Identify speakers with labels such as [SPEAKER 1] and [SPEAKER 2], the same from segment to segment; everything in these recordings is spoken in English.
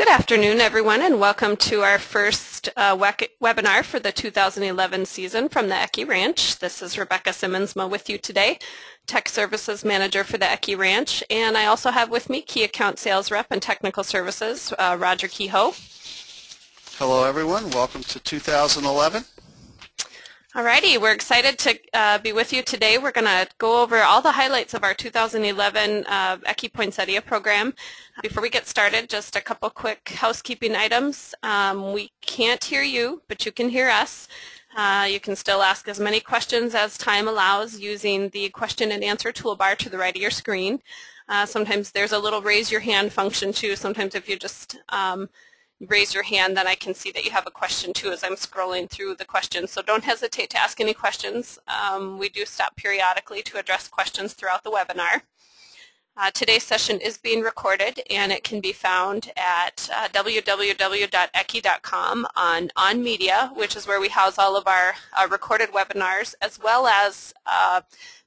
[SPEAKER 1] Good afternoon, everyone, and welcome to our first webinar for the 2011 season from the Ecke Ranch. This is Rebecca Siemonsma with you today, Tech Services Manager for the Ecke Ranch, and I also have with me Key Account Sales Rep and Technical Services, Roger Kehoe.
[SPEAKER 2] Hello, everyone. Welcome to 2011.
[SPEAKER 1] Alrighty, we're excited to be with you today. We're going to go over all the highlights of our 2011 Ecke Poinsettia program. Before we get started, just a couple quick housekeeping items. We can't hear you, but you can hear us. You can still ask as many questions as time allows using the question and answer toolbar to the right of your screen. Sometimes there's a little raise your hand function too. Sometimes if you just raise your hand, then I can see that you have a question too as I'm scrolling through the questions. So don't hesitate to ask any questions. We do stop periodically to address questions throughout the webinar. Today's session is being recorded, and it can be found at www.ecke.com on media, which is where we house all of our recorded webinars, as well as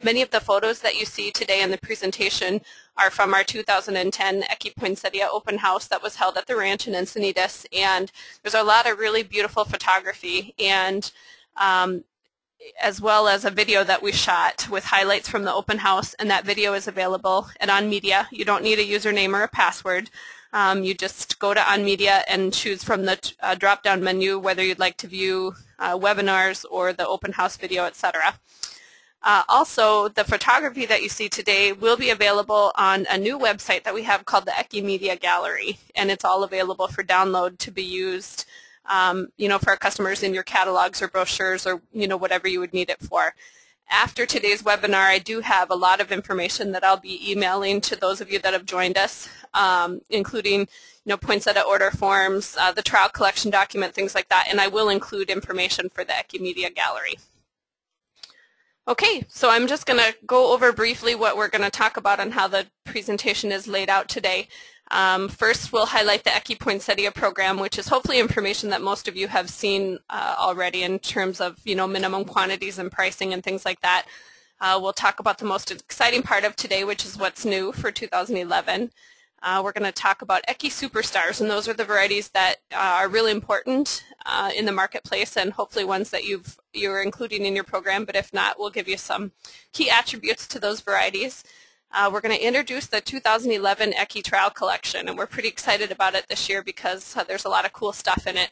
[SPEAKER 1] many of the photos that you see today in the presentation are from our 2010 Ecke Poinsettia open house that was held at the ranch in Encinitas, and there's a lot of really beautiful photography, and as well as a video that we shot with highlights from the open house, and that video is available at On Media. You don't need a username or a password. You just go to On Media and choose from the drop-down menu whether you'd like to view webinars or the open house video, etc. Also, the photography that you see today will be available on a new website that we have called the Ecke Media Gallery, and it's all available for download to be used for our customers in your catalogs or brochures or whatever you would need it for. After today's webinar, I do have a lot of information that I'll be emailing to those of you that have joined us, including poinsettia order forms, the trial collection document, things like that, and I will include information for the Ecke Media Gallery. Okay, so I'm just going to go over briefly what we're going to talk about and how the presentation is laid out today. First, we'll highlight the Ecke Poinsettia program, which is hopefully information that most of you have seen already in terms of minimum quantities and pricing and things like that. We'll talk about the most exciting part of today, which is what's new for 2011. We're going to talk about Ecke Superstars, and those are the varieties that are really important in the marketplace, and hopefully ones that you're including in your program, but if not, we'll give you some key attributes to those varieties. We're going to introduce the 2011 Ecke Trial Collection, and we're pretty excited about it this year because there's a lot of cool stuff in it.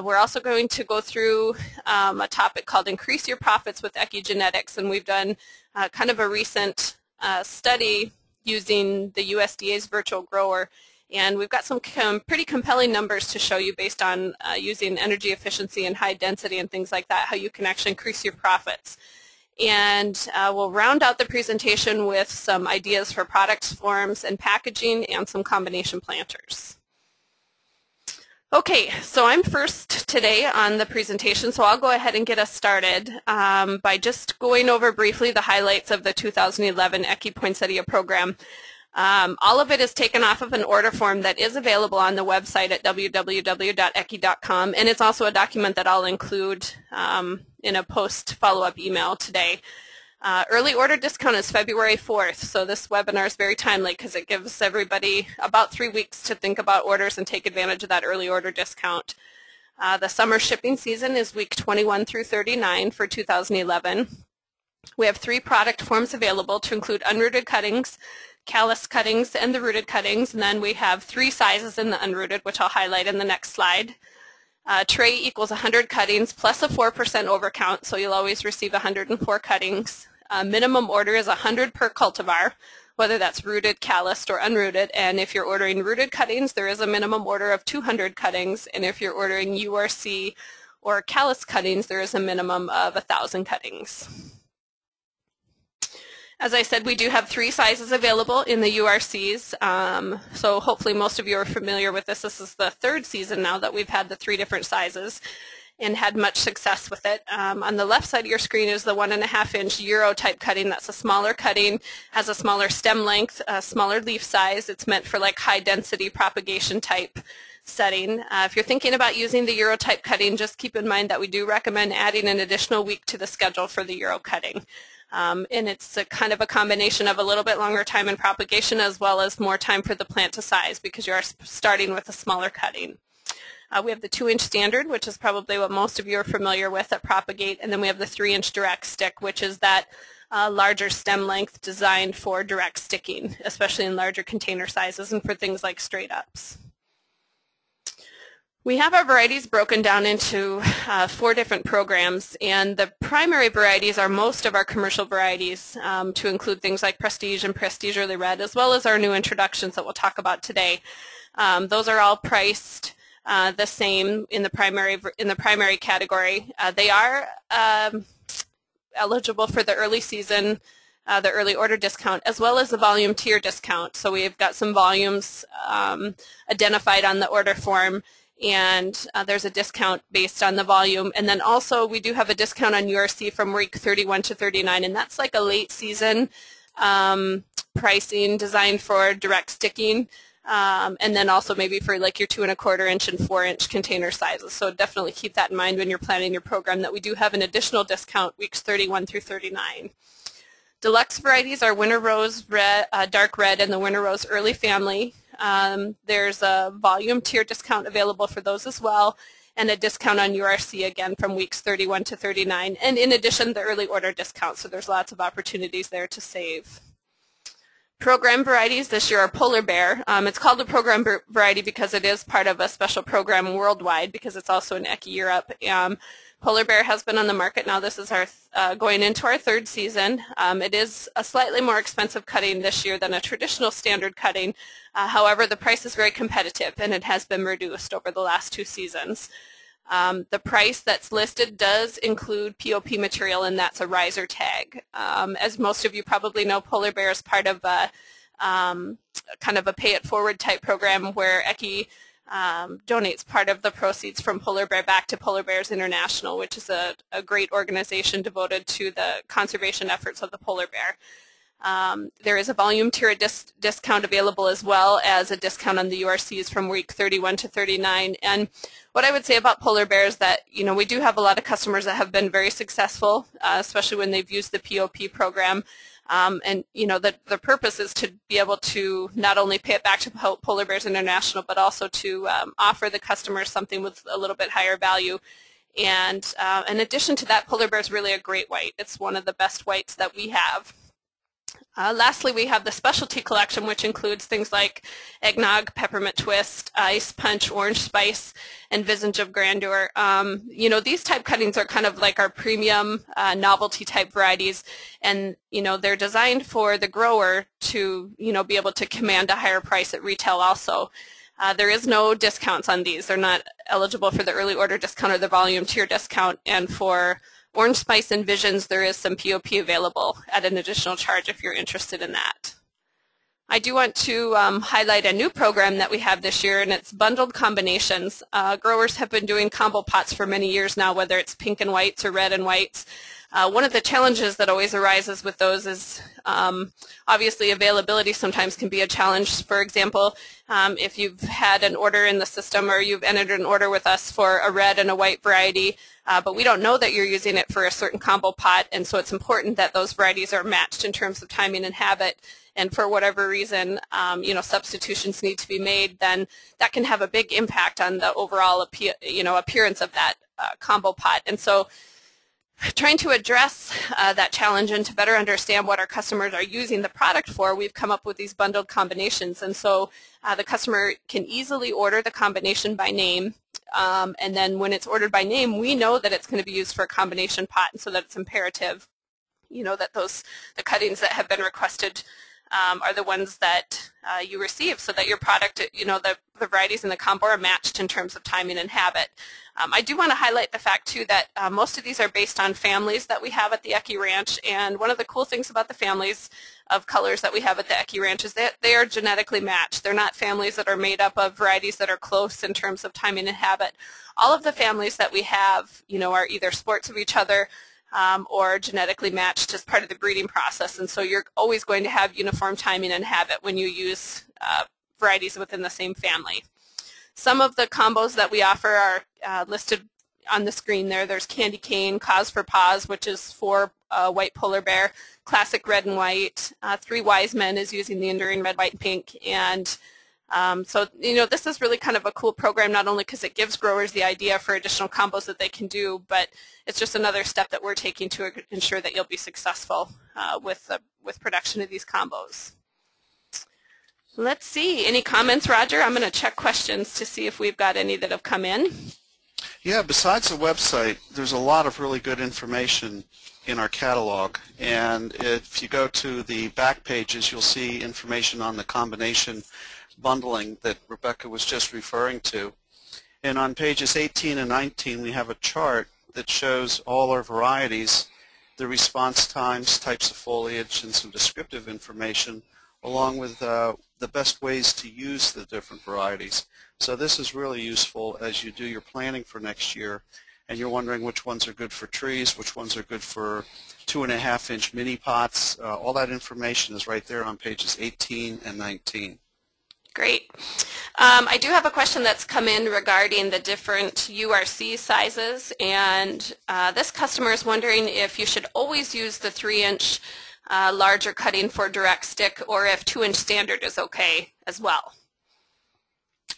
[SPEAKER 1] We're also going to go through a topic called Increase Your Profits with Ecke Genetics, and we've done kind of a recent study using the USDA's virtual grower, and we've got some pretty compelling numbers to show you based on using energy efficiency and high density and things like that, how you can actually increase your profits. And we'll round out the presentation with some ideas for products, forms, and packaging, and some combination planters. Okay, so I'm first today on the presentation, so I'll go ahead and get us started by just going over briefly the highlights of the 2011 Ecke Poinsettia program. All of it is taken off of an order form that is available on the website at www.ecke.com, and it's also a document that I'll include in a post follow-up email today. Early order discount is February 4th, so this webinar is very timely because it gives everybody about 3 weeks to think about orders and take advantage of that early order discount. The summer shipping season is week 21 through 39 for 2011. We have 3 product forms available to include unrooted cuttings, callus cuttings, and the rooted cuttings, and then we have 3 sizes in the unrooted, which I'll highlight in the next slide. Tray equals 100 cuttings plus a 4% overcount, so you'll always receive 104 cuttings. Minimum order is 100 per cultivar, whether that's rooted, calloused, or unrooted, and if you're ordering rooted cuttings, there is a minimum order of 200 cuttings, and if you're ordering URC or callus cuttings, there is a minimum of 1,000 cuttings. As I said, we do have 3 sizes available in the URCs, so hopefully most of you are familiar with this. This is the 3rd season now that we've had the 3 different sizes and had much success with it. On the left side of your screen is the 1.5-inch Euro type cutting. That's a smaller cutting, has a smaller stem length, a smaller leaf size. It's meant for like high density propagation type setting. If you're thinking about using the Euro type cutting, just keep in mind that we do recommend adding an additional week to the schedule for the Euro cutting. And it's a kind of a combination of a little bit longer time in propagation as well as more time for the plant to size because you are starting with a smaller cutting. We have the 2-inch standard, which is probably what most of you are familiar with at Propagate, and then we have the 3-inch direct stick, which is that larger stem length designed for direct sticking, especially in larger container sizes and for things like straight ups. We have our varieties broken down into 4 different programs, and the primary varieties are most of our commercial varieties to include things like Prestige and Prestige Early Red, as well as our new introductions that we'll talk about today. Those are all priced the same in the primary category. They are eligible for the early season, the early order discount, as well as the volume tier discount. So we've got some volumes identified on the order form, and there's a discount based on the volume. And then also we do have a discount on URC from week 31 to 39, and that's like a late season pricing designed for direct sticking. And then also maybe for like your 2 1/4 inch and 4-inch container sizes. So definitely keep that in mind when you're planning your program, that we do have an additional discount weeks 31 through 39. Deluxe varieties are Winter Rose Red, Dark Red, and the Winter Rose Early Family. There's a volume tier discount available for those as well, and a discount on URC again from weeks 31 to 39. And in addition, the early order discount, so there's lots of opportunities there to save. Program varieties this year are Polar Bear. It's called a program variety because it is part of a special program worldwide because it's also in Ecke Europe. Polar Bear has been on the market now. This is our going into our 3rd season. It is a slightly more expensive cutting this year than a traditional standard cutting. However, the price is very competitive and it has been reduced over the last 2 seasons. The price that's listed does include POP material, and that's a riser tag. As most of you probably know, Polar Bear is part of a kind of a pay-it-forward type program where Ecke donates part of the proceeds from Polar Bear back to Polar Bears International, which is a great organization devoted to the conservation efforts of the polar bear. There is a volume tier discount available as well as a discount on the URCs from week 31 to 39. And what I would say about polar bears is that, you know, we do have a lot of customers that have been very successful, especially when they've used the POP program. And, you know, the purpose is to be able to not only pay it back to Polar Bears International, but also to offer the customers something with a little bit higher value. And in addition to that, Polar Bear is really a great white. It's one of the best whites that we have. Lastly, we have the specialty collection, which includes things like eggnog, peppermint twist, ice, punch, orange spice, and visage of grandeur. You know, these type cuttings are kind of like our premium novelty type varieties, and you know, they're designed for the grower to, you know, be able to command a higher price at retail also. There is no discounts on these. They're not eligible for the early order discount or the volume tier discount, and for Orange Spice and Visions, there is some POP available at an additional charge if you're interested in that. I do want to highlight a new program that we have this year, and it's bundled combinations. Growers have been doing combo pots for many years now, whether it's pink and whites or red and whites. One of the challenges that always arises with those is obviously availability sometimes can be a challenge. For example, if you've had an order in the system or you've entered an order with us for a red and a white variety, but we don't know that you're using it for a certain combo pot, and so it's important that those varieties are matched in terms of timing and habit. And for whatever reason, you know, substitutions need to be made, then that can have a big impact on the overall appearance of that combo pot. And so trying to address that challenge and to better understand what our customers are using the product for, we've come up with these bundled combinations. And so the customer can easily order the combination by name, and then when it's ordered by name, we know that it's going to be used for a combination pot, and so that it's imperative, you know, that the cuttings that have been requested are the ones that you receive, so that your product, you know, the varieties in the combo are matched in terms of timing and habit. I do want to highlight the fact, too, that most of these are based on families that we have at the Ecke Ranch, and one of the cool things about the families of colors that we have at the Ecke Ranch is that they are genetically matched. They're not families that are made up of varieties that are close in terms of timing and habit. All of the families that we have, you know, are either sports of each other, or genetically matched as part of the breeding process, and so you're always going to have uniform timing and habit when you use varieties within the same family. Some of the combos that we offer are listed on the screen there. There's Candy Cane, Cause for Pause, which is for white polar bear, Classic Red and White, Three Wise Men is using the Enduring Red, White, and Pink, and so this is really kind of a cool program, not only because it gives growers the idea for additional combos that they can do, but it's just another step that we're taking to ensure that you'll be successful with production of these combos. Let's see, any comments, Roger? I'm going to check questions to see if we've got any that have come in.
[SPEAKER 2] Yeah, besides the website, there's a lot of really good information in our catalog, and if you go to the back pages, you'll see information on the combination bundling that Rebecca was just referring to. And on pages 18 and 19, we have a chart that shows all our varieties, the response times, types of foliage, and some descriptive information, along with the best ways to use the different varieties. So this is really useful as you do your planning for next year, and you're wondering which ones are good for trees, which ones are good for 2.5-inch mini pots. All that information is right there on pages 18 and 19.
[SPEAKER 1] Great. I do have a question that's come in regarding the different URC sizes, and this customer is wondering if you should always use the 3-inch larger cutting for direct stick, or if 2-inch standard is okay as well.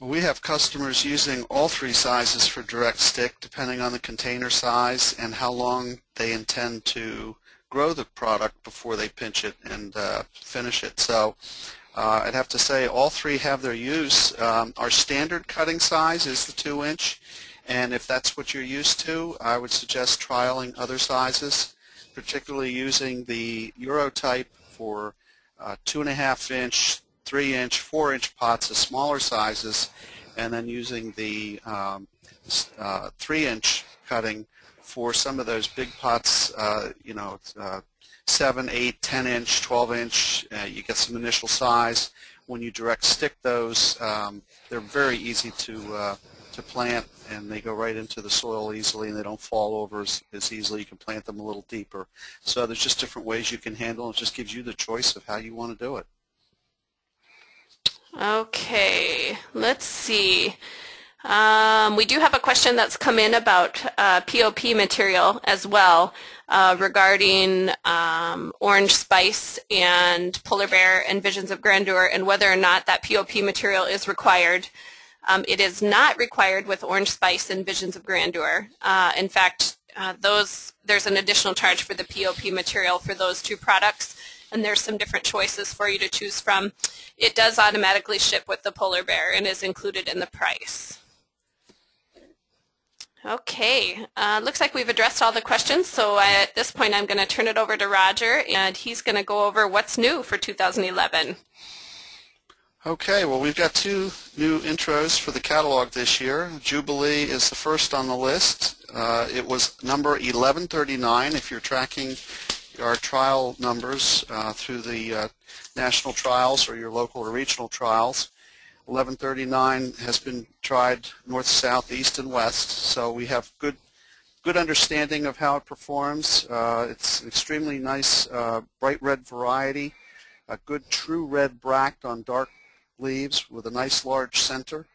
[SPEAKER 2] We have customers using all 3 sizes for direct stick, depending on the container size and how long they intend to grow the product before they pinch it and finish it. So I'd have to say all 3 have their use. Our standard cutting size is the 2-inch, and if that's what you're used to, I would suggest trialing other sizes, particularly using the Euro type for 2.5-inch, 3-inch, 4-inch pots, the smaller sizes, and then using the 3-inch cutting for some of those big pots, 7, 8, 10-inch, 12-inch. You get some initial size. When you direct stick those, they're very easy to plant, and they go right into the soil easily, and they don't fall over as easily. You can plant them a little deeper. So there's just different ways you can handle it. It just gives you the choice of how you want to do it.
[SPEAKER 1] Okay, let's see. We do have a question that's come in about POP material as well regarding Orange Spice and Polar Bear and Visions of Grandeur, and whether or not that POP material is required. It is not required with Orange Spice and Visions of Grandeur. In fact, there's an additional charge for the POP material for those 2 products, and there's some different choices for you to choose from. It does automatically ship with the Polar Bear and is included in the price. Okay, looks like we've addressed all the questions, so at this point I'm going to turn it over to Roger, and he's going to go over what's new for 2011.
[SPEAKER 2] Okay, well, we've got 2 new intros for the catalog this year. Jubilee is the first on the list. It was number 1139 if you're tracking our trial numbers through the national trials or your local or regional trials. 1139 has been tried north, south, east, and west, so we have good understanding of how it performs. It's an extremely nice bright red variety, a good true red bract on dark leaves with a nice large center.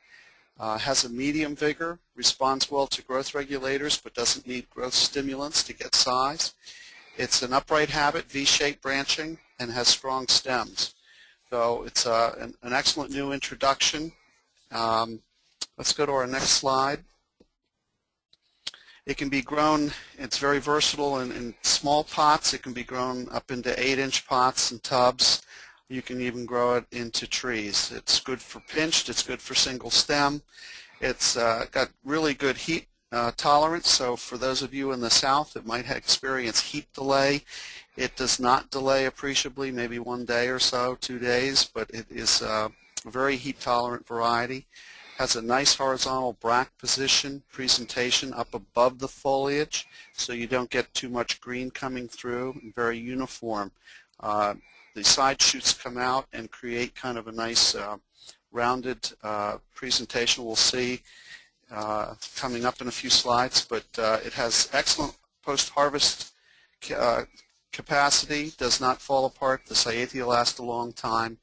[SPEAKER 2] Has a medium vigor, responds well to growth regulators, but doesn't need growth stimulants to get size. It's an upright habit, V-shaped branching, and has strong stems. So it's an excellent new introduction. Let's go to our next slide. It can be grown, it's very versatile in small pots. It can be grown up into 8-inch pots and tubs. You can even grow it into trees. It's good for pinched, it's good for single stem. It's got really good heat tolerance, so for those of you in the south that might experience heat delay, it does not delay appreciably, maybe 1 day or so, 2 days, but it is a very heat tolerant variety. Has a nice horizontal bract position, presentation up above the foliage, so you don't get too much green coming through, and very uniform. The side shoots come out and create kind of a nice rounded presentation we'll see coming up in a few slides, but it has excellent post-harvest capacity, does not fall apart, the Cyathea lasts a long time,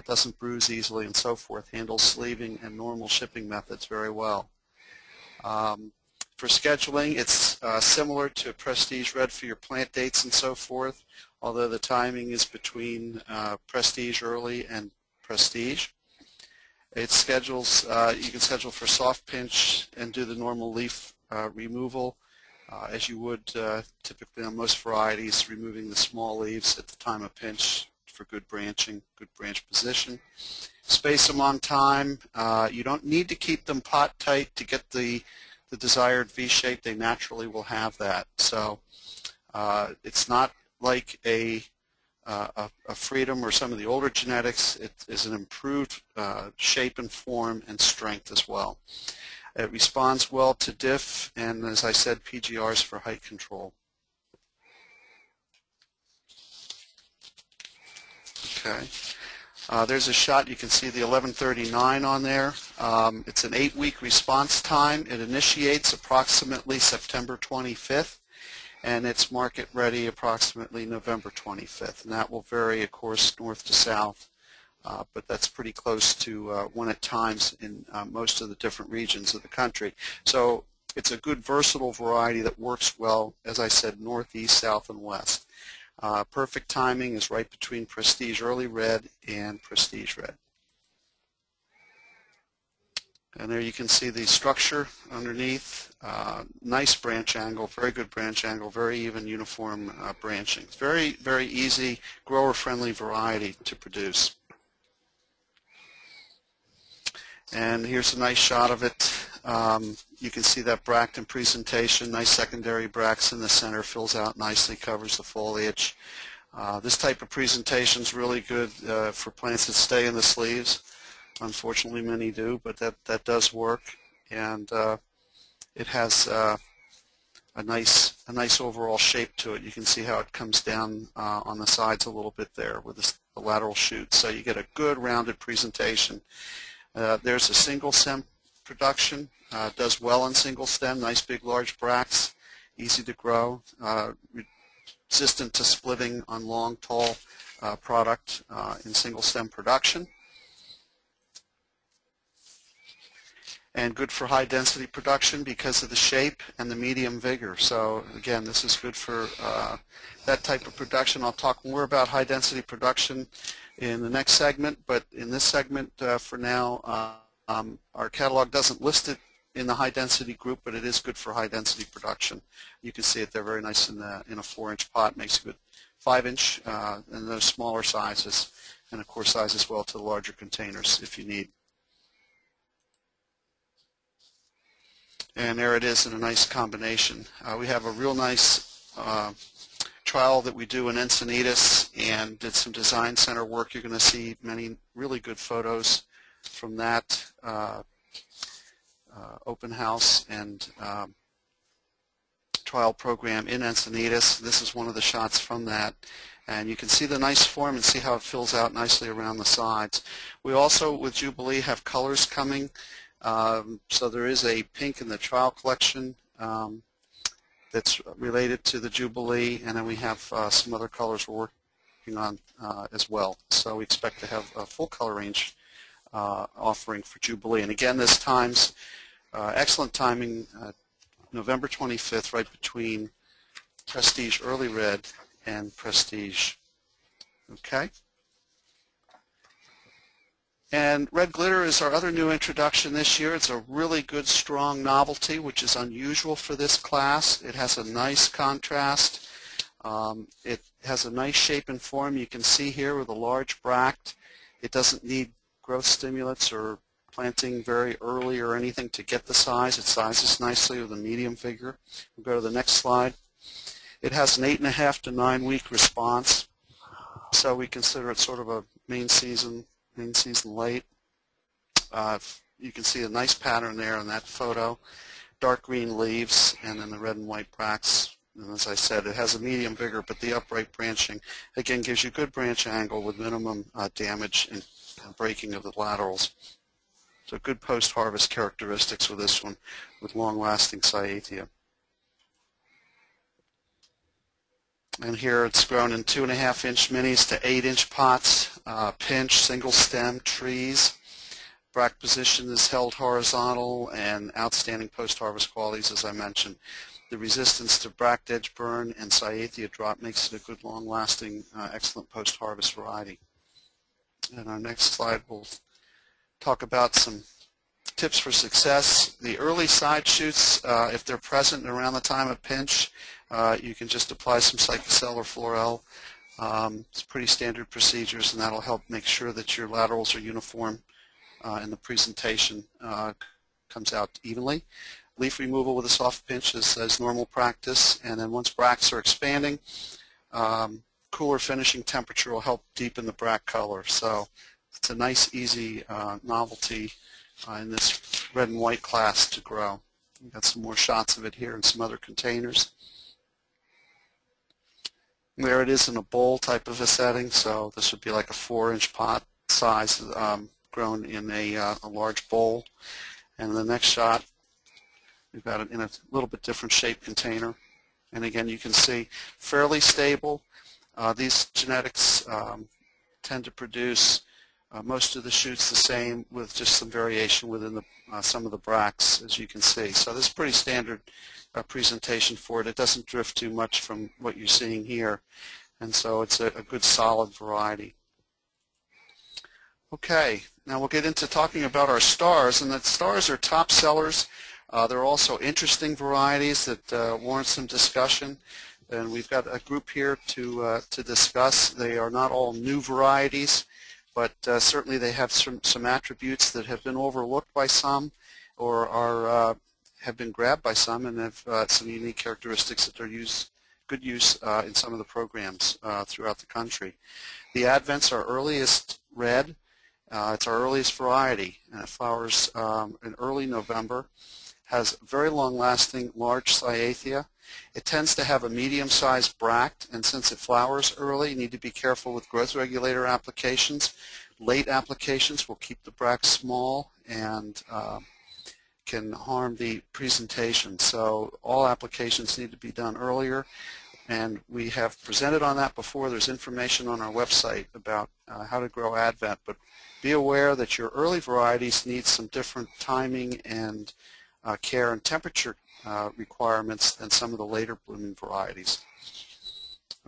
[SPEAKER 2] doesn't bruise easily, and so forth, handles sleeving and normal shipping methods very well. For scheduling, it's similar to Prestige Red for your plant dates and so forth, although the timing is between Prestige Early and Prestige. It schedules, you can schedule for soft pinch and do the normal leaf removal as you would typically on most varieties, removing the small leaves at the time of pinch for good branching, good branch position. Space them on time. You don't need to keep them pot tight to get the desired V shape. They naturally will have that. So it's not like a Freedom or some of the older genetics. It is an improved shape and form and strength as well. It responds well to diff and, as I said, PGRs for height control. Okay. There's a shot. You can see the 1139 on there. It's an 8-week response time. It initiates approximately September 25th, and it's market ready approximately November 25th. And that will vary, of course, north to south, but that's pretty close to when at times in most of the different regions of the country. So it's a good versatile variety that works well, as I said, north, east, south, and west. Perfect timing is right between Prestige Early Red and Prestige Red. And there you can see the structure underneath. Nice branch angle, very good branch angle, very even uniform branching. It's very, very easy, grower-friendly variety to produce. And here's a nice shot of it. You can see that bract in presentation, nice secondary bracts in the center, fills out nicely, covers the foliage. This type of presentation is really good for plants that stay in the sleeves. Unfortunately, many do, but that does work, and it has a nice overall shape to it. You can see how it comes down on the sides a little bit there with the lateral shoots, so you get a good rounded presentation. There's a single stem production. Does well in single stem, nice big large bracts, easy to grow, resistant to splitting on long tall product in single stem production, and good for high density production because of the shape and the medium vigor. So again, this is good for that type of production. I'll talk more about high density production in the next segment, but in this segment for now, our catalog doesn't list it in the high density group, but it is good for high density production. You can see it there very nice in a 4-inch pot. Makes a good 5-inch and those smaller sizes, and of course size as well to the larger containers if you need. And there it is in a nice combination. We have a real nice trial that we do in Encinitas and did some design center work. You're going to see many really good photos from that open house and trial program in Encinitas. This is one of the shots from that. And you can see the nice form and see how it fills out nicely around the sides. We also, with Jubilee, have colors coming. So there is a pink in the trial collection that's related to the Jubilee, and then we have some other colors we're working on as well. So we expect to have a full color range offering for Jubilee. And again, this time's excellent timing, November 25th, right between Prestige Early Red and Prestige. Okay. And Red Glitter is our other new introduction this year. It's a really good, strong novelty, which is unusual for this class. It has a nice contrast. It has a nice shape and form. You can see here with a large bract. It doesn't need growth stimulants or planting very early or anything to get the size. It sizes nicely with a medium vigor. We'll go to the next slide. It has an 8.5 to 9 week response, so we consider it sort of a main season late. You can see a nice pattern there in that photo. Dark green leaves and then the red and white bracts. And as I said, it has a medium vigor, but the upright branching again gives you good branch angle with minimum damage and breaking of the laterals. So good post-harvest characteristics with this one with long-lasting cyathea. And here it's grown in 2.5-inch minis to 8-inch pots, pinch, single stem, trees. bract position is held horizontal, and outstanding post-harvest qualities, as I mentioned. The resistance to bract edge burn and cyathea drop makes it a good, long-lasting, excellent post-harvest variety. And our next slide will talk about some tips for success. The early side shoots, if they're present around the time of pinch, you can just apply some Cycocel or Florel. It's pretty standard procedures, and that'll help make sure that your laterals are uniform and the presentation comes out evenly. Leaf removal with a soft pinch is normal practice, and then once bracts are expanding, cooler finishing temperature will help deepen the bract color. So it's a nice, easy novelty in this red and white class to grow. We've got some more shots of it here in some other containers. There it is in a bowl type of a setting, so this would be like a 4-inch pot size grown in a large bowl. And the next shot, we've got it in a little bit different shaped container. And again, you can see fairly stable. These genetics tend to produce most of the shoots the same, with just some variation within some of the bracts, as you can see. So this is pretty standard presentation for it. It doesn't drift too much from what you're seeing here, and so it's a good solid variety. Okay, now we'll get into talking about our stars, and the stars are top sellers. They're also interesting varieties that warrant some discussion, and we've got a group here to discuss. They are not all new varieties, but certainly they have some attributes that have been overlooked by some, or are have been grabbed by some, and have some unique characteristics that are good use in some of the programs throughout the country. The Advents are earliest red. It's our earliest variety, and it flowers in early November. Has very long-lasting large cyathea. It tends to have a medium-sized bract, and since it flowers early, you need to be careful with growth regulator applications. Late applications will keep the bract small and can harm the presentation. So all applications need to be done earlier, and we have presented on that before. There's information on our website about how to grow Advent, but be aware that your early varieties need some different timing and care and temperature requirements than some of the later blooming varieties.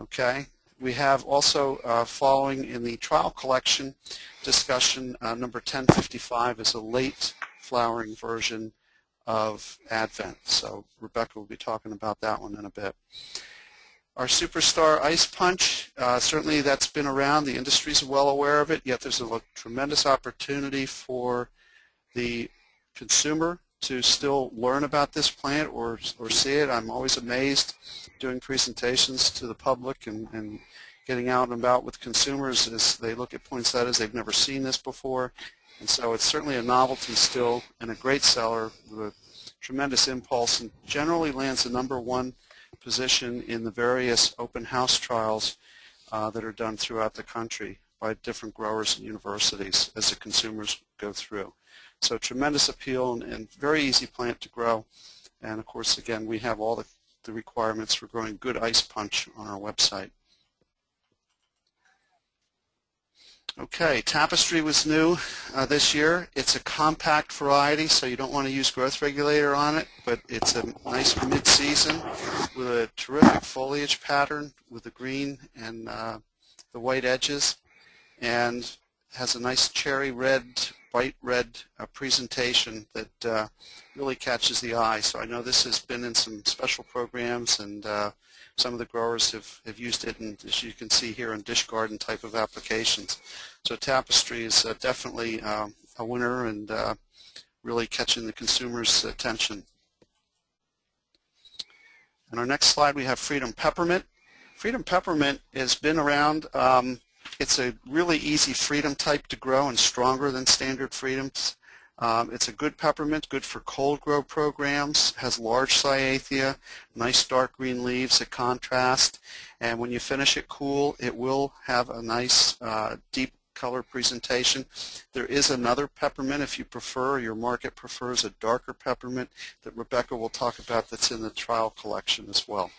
[SPEAKER 2] Okay, we have also following in the trial collection discussion, number 1055 is a late flowering version of Advent. So Rebecca will be talking about that one in a bit. Our Superstar Ice Punch, certainly that's been around. The industry's well aware of it, yet there's a tremendous opportunity for the consumer to still learn about this plant or see it. I'm always amazed doing presentations to the public and getting out and about with consumers as they look at poinsettias. They've never seen this before. And so it's certainly a novelty still and a great seller with a tremendous impulse, and generally lands the #1 position in the various open house trials that are done throughout the country by different growers and universities as the consumers go through. So tremendous appeal and very easy plant to grow. And of course, again, we have all the requirements for growing good ice punch on our website. Okay, Tapestry was new this year. It's a compact variety, so you don't want to use growth regulator on it, but it's a nice mid-season with a terrific foliage pattern with the green and the white edges, and has a nice cherry red, bright red presentation that really catches the eye. So I know this has been in some special programs, and some of the growers have used it, and as you can see here, in dish garden type of applications. So Tapestry is definitely a winner and really catching the consumer's attention. On our next slide, we have Freedom Peppermint. Freedom Peppermint has been around. It's a really easy Freedom type to grow and stronger than standard Freedoms. It's a good peppermint, good for cold grow programs, has large cyathea, nice dark green leaves that contrast, and when you finish it cool, it will have a nice deep color presentation. There is another peppermint if you prefer, your market prefers a darker peppermint that Rebecca will talk about that's in the trial collection as well.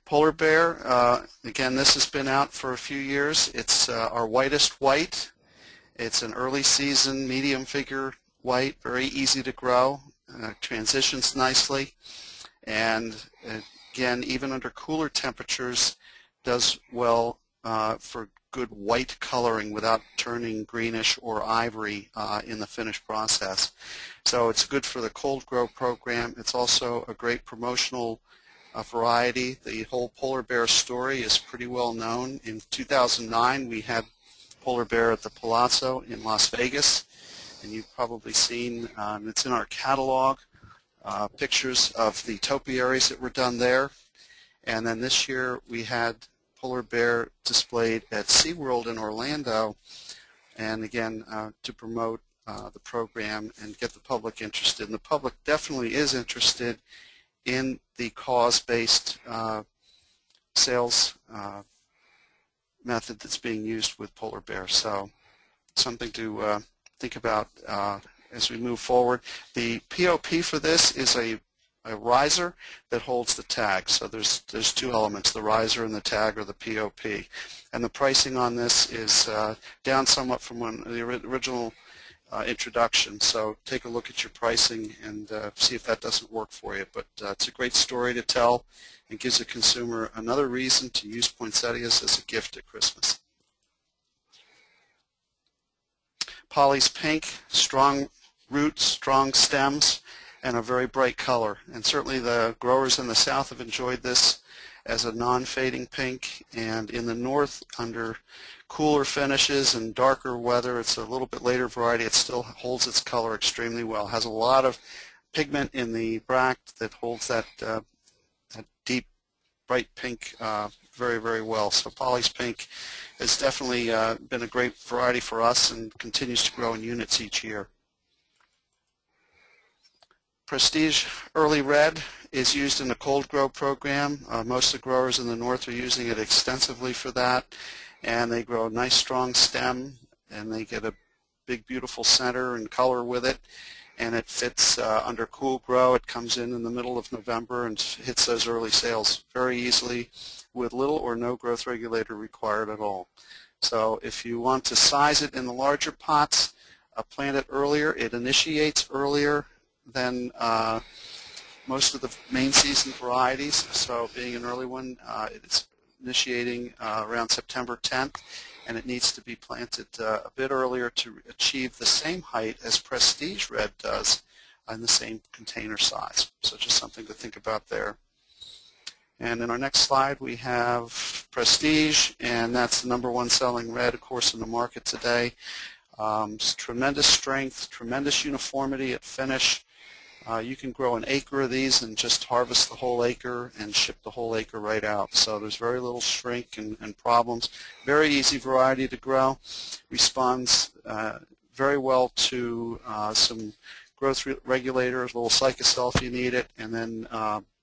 [SPEAKER 2] Polar Bear, again, this has been out for a few years. It's our whitest white. It's an early season, medium figure white, very easy to grow, transitions nicely, and again, even under cooler temperatures, does well for good white coloring without turning greenish or ivory in the finished process. So it's good for the cold grow program. It's also a great promotional variety. The whole polar bear story is pretty well known. In 2009 we had polar bear at the Palazzo in Las Vegas, and you've probably seen, it's in our catalog, pictures of the topiaries that were done there. And then this year we had polar bear displayed at SeaWorld in Orlando, and again to promote the program and get the public interested. And the public definitely is interested in the cause-based sales method that's being used with polar bears. So something to think about as we move forward. The POP for this is a riser that holds the tag. So there's two elements, the riser and the tag, or the POP. And the pricing on this is down somewhat from the original introduction. So take a look at your pricing and see if that doesn't work for you. But it's a great story to tell and gives the consumer another reason to use poinsettias as a gift at Christmas. Polly's pink, strong roots, strong stems, and a very bright color. And certainly the growers in the south have enjoyed this as a non-fading pink, and in the north, under cooler finishes and darker weather, it's a little bit later variety, it still holds its color extremely well. It has a lot of pigment in the bract that holds that, that deep bright pink very, very well. So Polly's pink has definitely been a great variety for us and continues to grow in units each year. Prestige Early Red is used in the cold grow program. Most of the growers in the north are using it extensively for that, and they grow a nice strong stem, and they get a big beautiful center and color with it, and it fits under cool grow. It comes in the middle of November and hits those early sales very easily with little or no growth regulator required at all. So if you want to size it in the larger pots, plant it earlier. It initiates earlier than most of the main season varieties. So being an early one, it's initiating around September 10th, and it needs to be planted a bit earlier to achieve the same height as Prestige Red does in the same container size. So just something to think about there. And in our next slide we have Prestige, and that's the #1 selling red, of course, in the market today. Tremendous strength, tremendous uniformity at finish. You can grow an acre of these and just harvest the whole acre and ship the whole acre right out. So there's very little shrink and problems. Very easy variety to grow. Responds very well to some growth regulators, a little Psychocell if you need it, and then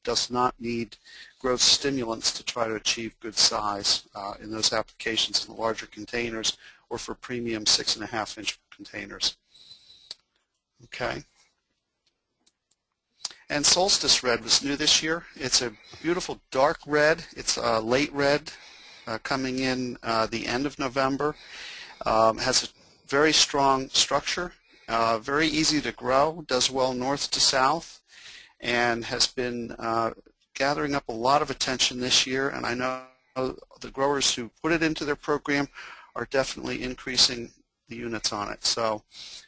[SPEAKER 2] does not need growth stimulants to try to achieve good size in those applications in the larger containers or for premium 6.5-inch containers. Okay. And Solstice Red was new this year. It's a beautiful dark red. It's a late red coming in the end of November. Has a very strong structure, very easy to grow, does well north to south, and has been gathering up a lot of attention this year. And I know the growers who put it into their program are definitely increasing the units on it. So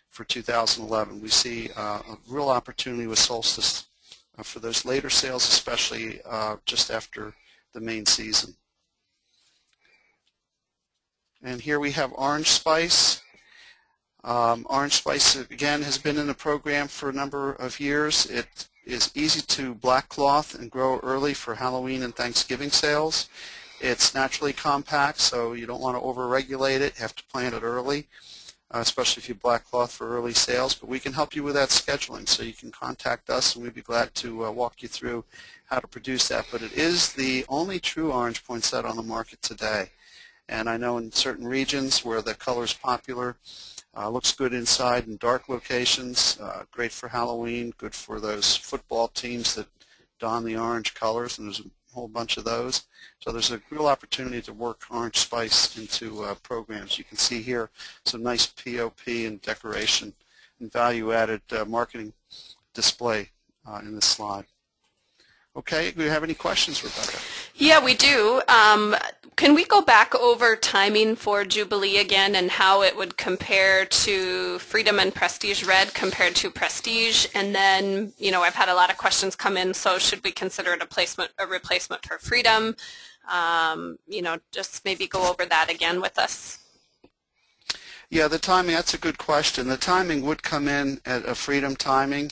[SPEAKER 2] for 2011, we see a real opportunity with Solstice for those later sales, especially just after the main season. And here we have Orange Spice. Orange Spice, again, has been in the program for a number of years. It is easy to black cloth and grow early for Halloween and Thanksgiving sales. It's naturally compact, so you don't want to over-regulate it. You have to plant it early, especially if you black cloth for early sales. But we can help you with that scheduling, so you can contact us, and we'd be glad to walk you through how to produce that. But it is the only true orange poinsettia on the market today. And I know in certain regions where the color is popular, looks good inside in dark locations, great for Halloween, good for those football teams that don the orange colors, and there's whole bunch of those. So there's a real opportunity to work orange spice into programs. You can see here some nice POP and decoration and value-added marketing display in this slide. Okay, do you have any questions, Rebecca?
[SPEAKER 1] Yeah, we do. Can we go back over timing for Jubilee again and how it would compare to Freedom and Prestige Red compared to Prestige? And then, you know, I've had a lot of questions come in, so should we consider it a replacement for Freedom? You know, just maybe go over that again with us.
[SPEAKER 2] Yeah, the timing, that's a good question. The timing would come in at a Freedom timing.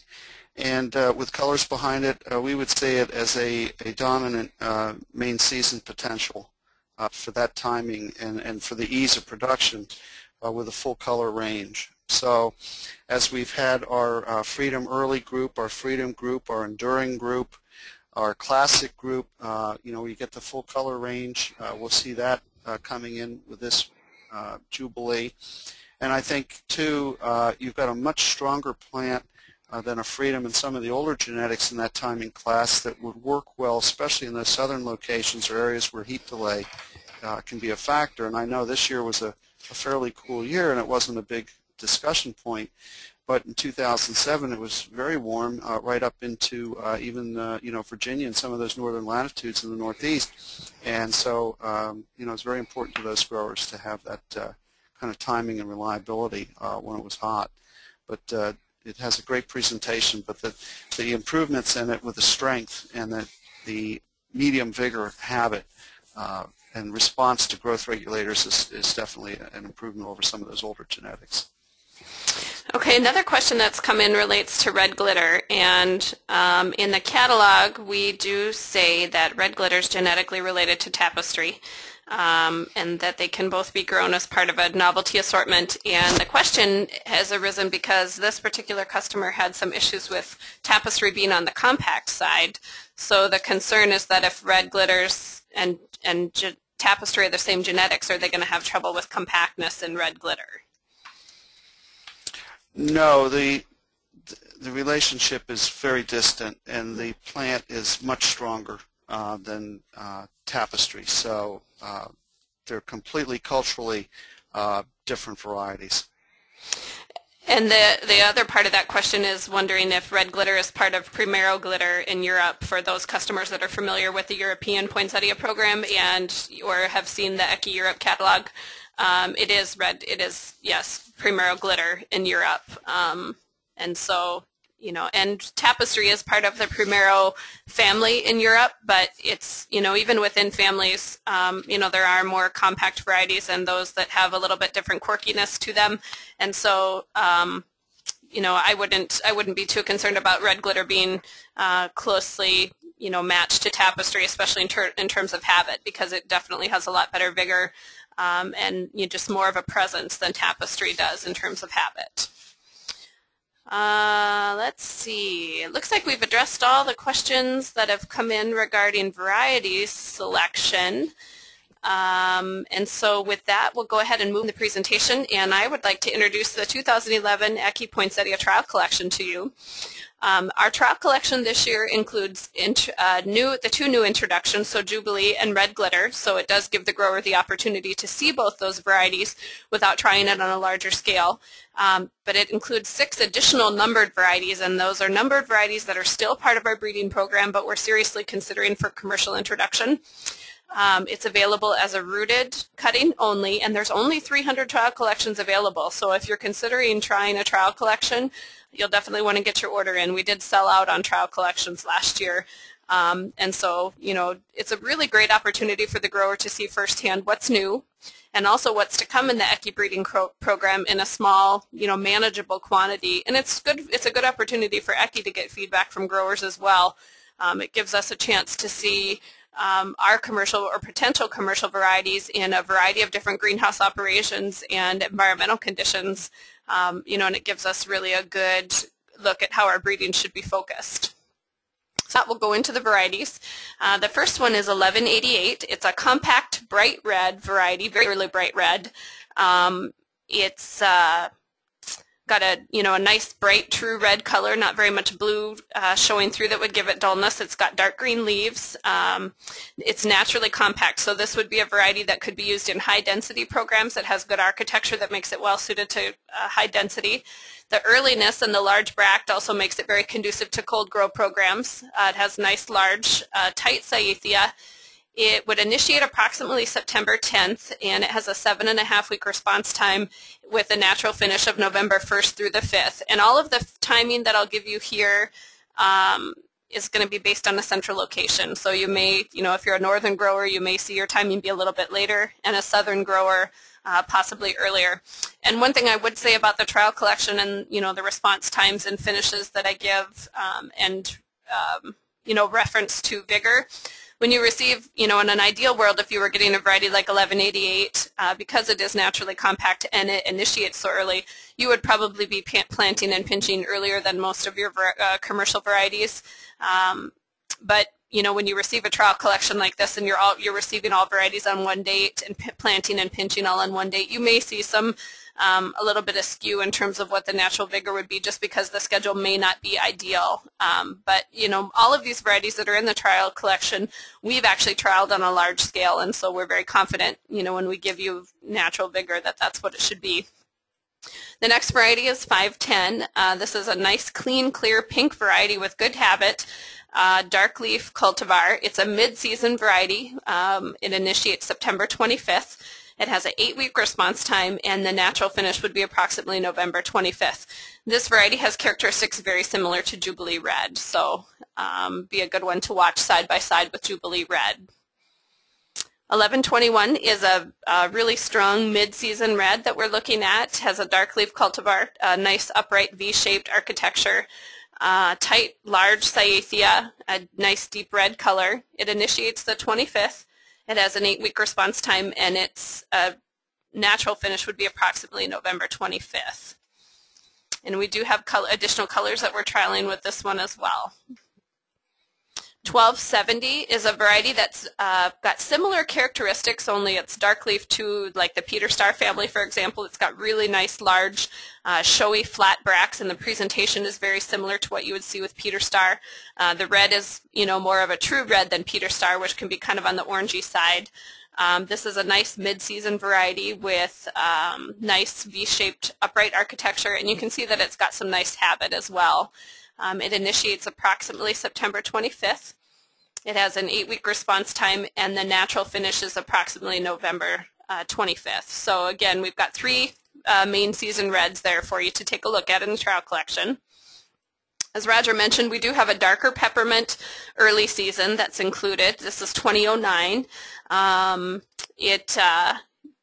[SPEAKER 2] And with colors behind it, we would say it as a dominant main season potential for that timing and for the ease of production with a full color range. So as we've had our Freedom Early group, our Freedom group, our Enduring group, our Classic group, you know, we get the full color range. We'll see that coming in with this Jubilee. And I think, too, you've got a much stronger plant than a Freedom and some of the older genetics in that timing class that would work well, especially in the southern locations or areas where heat delay can be a factor. And I know this year was a fairly cool year and it wasn't a big discussion point, but in 2007 it was very warm right up into even you know, Virginia and some of those northern latitudes in the Northeast. And so you know, it's very important to those growers to have that kind of timing and reliability when it was hot. But it has a great presentation, but the improvements in it with the strength and the medium vigor habit and response to growth regulators is definitely an improvement over some of those older genetics.
[SPEAKER 1] Okay, another question that's come in relates to red glitter, and in the catalog we do say that red glitter is genetically related to Tapestry. And that they can both be grown as part of a novelty assortment. And the question has arisen because this particular customer had some issues with Tapestry being on the compact side. So the concern is that if red glitters and Tapestry are the same genetics, are they going to have trouble with compactness in red glitter?
[SPEAKER 2] No, the relationship is very distant, and the plant is much stronger than Tapestry. So they're completely culturally different varieties.
[SPEAKER 1] And the other part of that question is wondering if red glitter is part of Primero glitter in Europe for those customers that are familiar with the European Poinsettia program or have seen the Ecke Europe catalog. It is red. It is, yes, Primero glitter in Europe. And so, you know, and Tapestry is part of the Primero family in Europe, but it's, you know, even within families, you know, there are more compact varieties and those that have a little bit different quirkiness to them. And so, you know, I wouldn't be too concerned about red glitter being closely, you know, matched to Tapestry, especially in terms of habit, because it definitely has a lot better vigor and you know, just more of a presence than Tapestry does in terms of habit. Let's see. It looks like we've addressed all the questions that have come in regarding variety selection. And so with that, we'll go ahead and move the presentation, and I would like to introduce the 2011 Ecke Poinsettia Trial Collection to you. Our trial collection this year includes the two new introductions, so Jubilee and Red Glitter, so it does give the grower the opportunity to see both those varieties without trying it on a larger scale. But it includes 6 additional numbered varieties, and those are numbered varieties that are still part of our breeding program, but we're seriously considering for commercial introduction. It's available as a rooted cutting only, and there's only 300 trial collections available, so if you're considering trying a trial collection, you'll definitely want to get your order in. We did sell out on trial collections last year, and so, you know, it's a really great opportunity for the grower to see firsthand what's new and also what's to come in the Ecke breeding program in a small, you know, manageable quantity. And it's a good opportunity for Ecke to get feedback from growers as well. It gives us a chance to see our commercial or potential commercial varieties in a variety of different greenhouse operations and environmental conditions, you know, and it gives us really a good look at how our breeding should be focused. So that will go into the varieties. The first one is 1188. It's a compact bright red variety, very really bright red. It's got got a, a nice bright true red color, not very much blue showing through that would give it dullness. It's got dark green leaves. It's naturally compact, so this would be a variety that could be used in high density programs. That has good architecture that makes it well suited to high density. The earliness and the large bract also makes it very conducive to cold grow programs. It has nice large tight cyathea. It would initiate approximately September 10th, and it has a 7.5-week response time with a natural finish of November 1st through the 5th. And all of the timing that I'll give you here is going to be based on a central location. So you may, if you're a northern grower, you may see your timing be a little bit later, and a southern grower possibly earlier. And one thing I would say about the trial collection and, the response times and finishes that I give and reference to vigor. When you receive, in an ideal world, if you were getting a variety like 1188, because it is naturally compact and it initiates so early, you would probably be planting and pinching earlier than most of your commercial varieties. But when you receive a trial collection like this and you're receiving all varieties on one date and planting and pinching all on one date, you may see some a little bit askew in terms of what the natural vigor would be, just because the schedule may not be ideal. But all of these varieties that are in the trial collection, we've actually trialed on a large scale, and so we're very confident, when we give you natural vigor, that that's what it should be. The next variety is 510. This is a nice, clean, clear pink variety with good habit. Dark leaf cultivar. It's a mid-season variety. It initiates September 25th. It has an 8-week response time, and the natural finish would be approximately November 25th. This variety has characteristics very similar to Jubilee Red, so be a good one to watch side by side with Jubilee Red. 1121 is a really strong mid-season red that we're looking at. Has a dark leaf cultivar, a nice upright V-shaped architecture, tight, large cyathea, a nice deep red color. It initiates the 25th. It has an 8-week response time, and its natural finish would be approximately November 25th. And we do have additional colors that we're trialing with this one as well. 1270 is a variety that's got similar characteristics, only it's dark leaf to like the Peter Star family, for example. It's got really nice, large, showy, flat bracts, and the presentation is very similar to what you would see with Peter Star. The red is, more of a true red than Peter Star, which can be kind of on the orangey side. This is a nice mid-season variety with nice V-shaped upright architecture, and you can see that it's got some nice habit as well. It initiates approximately September 25th. It has an 8-week response time, and the natural finish is approximately November 25th. So again, we've got 3 main season reds there for you to take a look at in the trial collection. As Roger mentioned, we do have a darker peppermint early season that's included. This is 2009.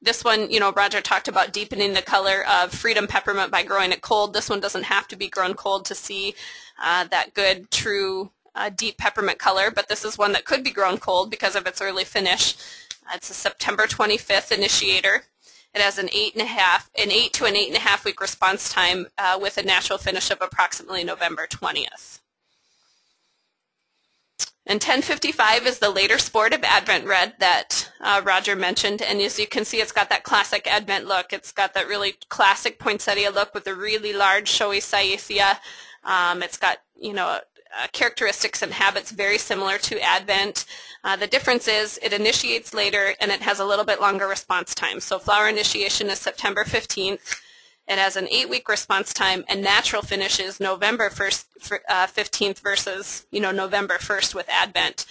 [SPEAKER 1] This one, Roger talked about deepening the color of Freedom Peppermint by growing it cold. This one doesn't have to be grown cold to see that good, true, deep peppermint color, but this is one that could be grown cold because of its early finish. It's a September 25th initiator. It has an 8 to an 8.5 week response time with a natural finish of approximately November 20th. And 1055 is the later sport of Advent Red that Roger mentioned, and as you can see, it's got that classic Advent look. It's got that really classic poinsettia look with a really large, showy cyathea. It's got, characteristics and habits very similar to Advent. The difference is it initiates later, and it has a little bit longer response time. So flower initiation is September 15th. It has an 8-week response time, and natural finish is November 15th versus, November 1st with Advent.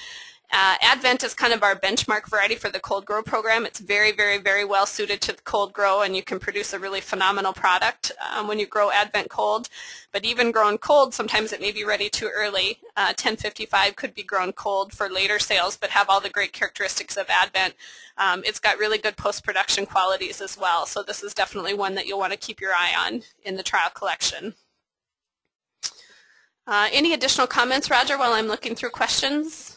[SPEAKER 1] Advent is kind of our benchmark variety for the cold grow program. It's very, very, very well suited to the cold grow, and you can produce a really phenomenal product when you grow Advent cold. But even grown cold, sometimes it may be ready too early. 1055 could be grown cold for later sales, but have all the great characteristics of Advent. It's got really good post-production qualities as well, so this is definitely one that you'll want to keep your eye on in the trial collection. Any additional comments, Roger, while I'm looking through questions?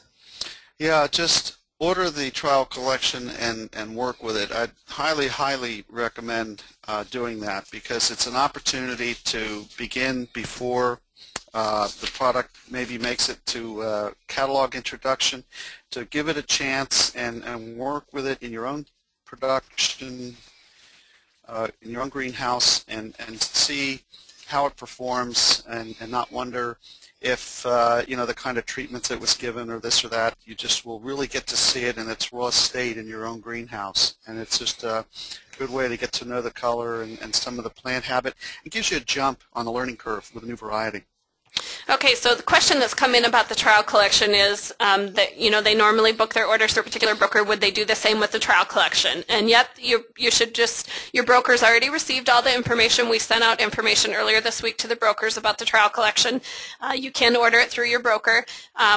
[SPEAKER 2] Yeah, just order the trial collection and work with it. I'd highly, highly recommend doing that because it's an opportunity to begin before the product maybe makes it to catalog introduction, to give it a chance and work with it in your own production, in your own greenhouse, and see how it performs and not wonder if you know, the kind of treatments it was given or this or that. You just will really get to see it in its raw state in your own greenhouse, and it's just a good way to get to know the color and some of the plant habit. It gives you a jump on the learning curve with a new variety.
[SPEAKER 1] Okay, so the question that's come in about the trial collection is that, you know, they normally book their orders through a particular broker. Would they do the same with the trial collection? And yep, you should just, your broker's already received all the information. We sent out information earlier this week to the brokers about the trial collection. You can order it through your broker.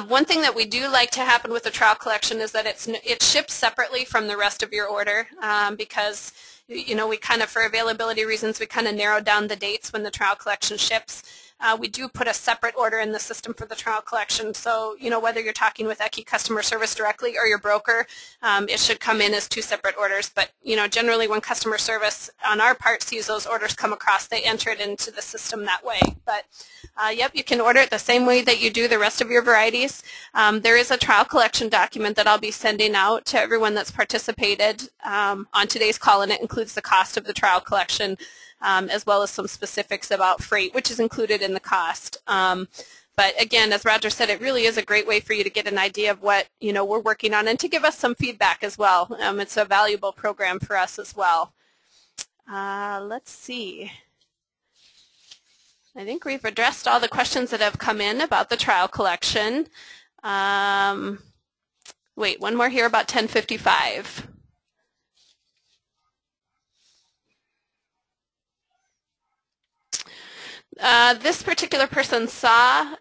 [SPEAKER 1] One thing that we do like to happen with the trial collection is that it ships separately from the rest of your order because, you know, we kind of, for availability reasons, we kind of narrowed down the dates when the trial collection ships. We do put a separate order in the system for the trial collection, so, you know, whether you're talking with Ecke customer service directly or your broker, it should come in as two separate orders. But, you know, generally when customer service on our part sees those orders come across, they enter it into the system that way. But, yep, you can order it the same way that you do the rest of your varieties. There is a trial collection document that I'll be sending out to everyone that's participated on today's call, and it includes the cost of the trial collection, as well as some specifics about freight, which is included in the cost. But again, as Roger said, it really is a great way for you to get an idea of what, you know, we're working on and to give us some feedback as well. It's a valuable program for us as well. Let's see. I think we've addressed all the questions that have come in about the trial collection. Wait, one more here about 1055. This particular person saw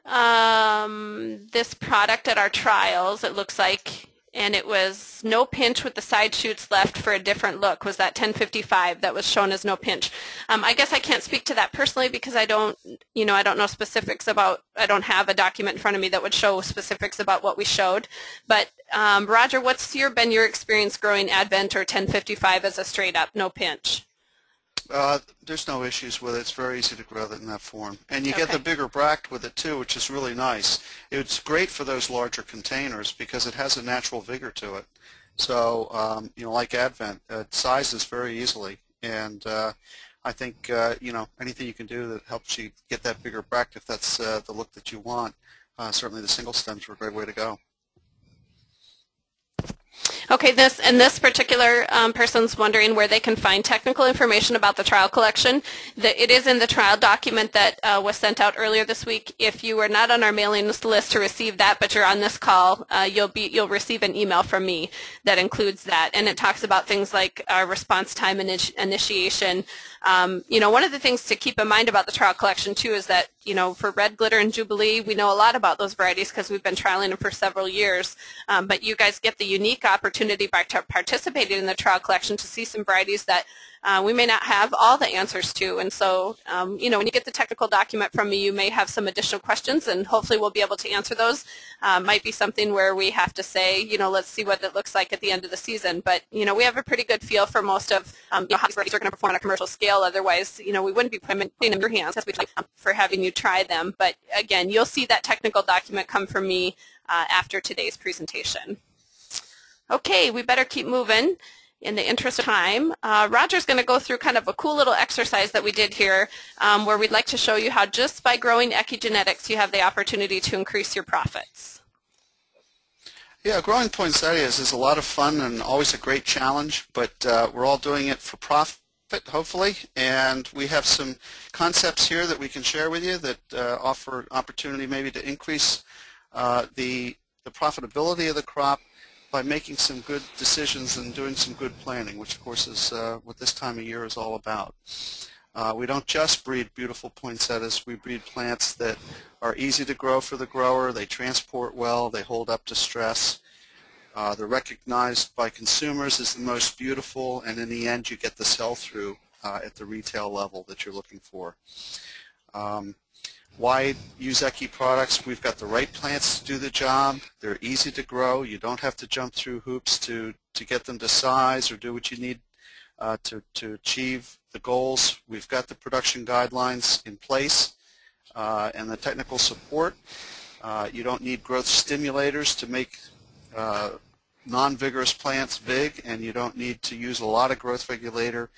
[SPEAKER 1] this product at our trials, it looks like, and it was no pinch with the side shoots left for a different look. Was that 1055 that was shown as no pinch? I guess I can't speak to that personally because I don't, you know, I don't know specifics about, I don't have a document in front of me that would show specifics about what we showed. But Roger, what's been your experience growing Advent or 1055 as a straight up no pinch?
[SPEAKER 2] There's no issues with it. It's very easy to grow it in that form. And you get the bigger bract with it too, which is really nice. It's great for those larger containers because it has a natural vigor to it. So, you know, like Advent, it sizes very easily. And I think, you know, anything you can do that helps you get that bigger bract, if that's the look that you want, certainly the single stems are a great way to go.
[SPEAKER 1] Okay, this particular person's wondering where they can find technical information about the trial collection. It is in the trial document that was sent out earlier this week. If you are not on our mailing list to receive that, but you're on this call, you'll receive an email from me that includes that, and it talks about things like response time and initiation. You know, one of the things to keep in mind about the trial collection too is that, you know, for Red, Glitter, and Jubilee, we know a lot about those varieties because we've been trialing them for several years. But you guys get the unique opportunity by participating in the trial collection to see some varieties that we may not have all the answers to. And so, you know, when you get the technical document from me, you may have some additional questions, and hopefully we'll be able to answer those. Might be something where we have to say, you know, let's see what it looks like at the end of the season. But, you know, we have a pretty good feel for most of you know, how these varieties are going to perform on a commercial scale. Otherwise, you know, we wouldn't be putting them in your hands for having you try them. But again, you'll see that technical document come from me after today's presentation. Okay, we better keep moving in the interest of time. Roger's going to go through kind of a cool little exercise that we did here where we'd like to show you how just by growing Ecke genetics you have the opportunity to increase your profits.
[SPEAKER 2] Yeah, growing poinsettias is a lot of fun and always a great challenge, but we're all doing it for profit, hopefully, and we have some concepts here that we can share with you that offer opportunity maybe to increase the profitability of the crop by making some good decisions and doing some good planning, which of course is what this time of year is all about. We don't just breed beautiful poinsettias, we breed plants that are easy to grow for the grower, they transport well, they hold up to stress, they're recognized by consumers as the most beautiful, and in the end you get the sell-through at the retail level that you're looking for. Why use Ecke products? We've got the right plants to do the job. They're easy to grow. You don't have to jump through hoops to get them to size or do what you need to achieve the goals. We've got the production guidelines in place and the technical support. You don't need growth stimulators to make non-vigorous plants big, and you don't need to use a lot of growth regulator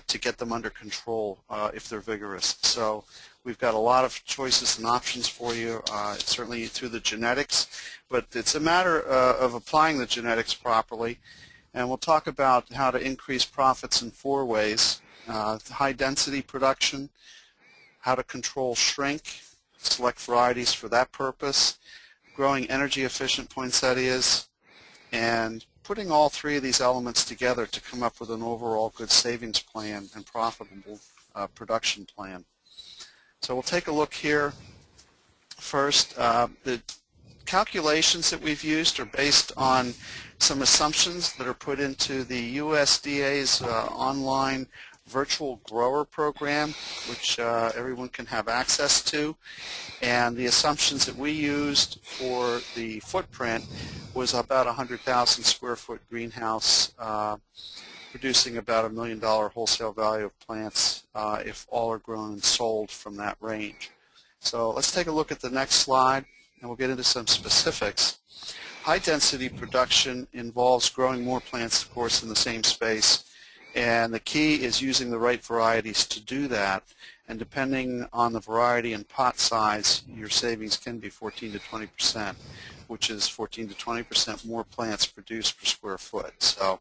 [SPEAKER 2] to get them under control if they're vigorous. So we've got a lot of choices and options for you, certainly through the genetics, but it's a matter of applying the genetics properly. And we'll talk about how to increase profits in 4 ways. High density production, how to control shrink, select varieties for that purpose, growing energy efficient poinsettias, and putting all 3 of these elements together to come up with an overall good savings plan and profitable production plan. So we'll take a look here first. The calculations that we've used are based on some assumptions that are put into the USDA's online virtual grower program, which everyone can have access to. And the assumptions that we used for the footprint was about 100,000 square foot greenhouse, producing about $1 million wholesale value of plants if all are grown and sold from that range. So let's take a look at the next slide, and we'll get into some specifics. High density production involves growing more plants, of course, in the same space, and the key is using the right varieties to do that. And depending on the variety and pot size, your savings can be 14 to 20%, which is 14 to 20% more plants produced per square foot. So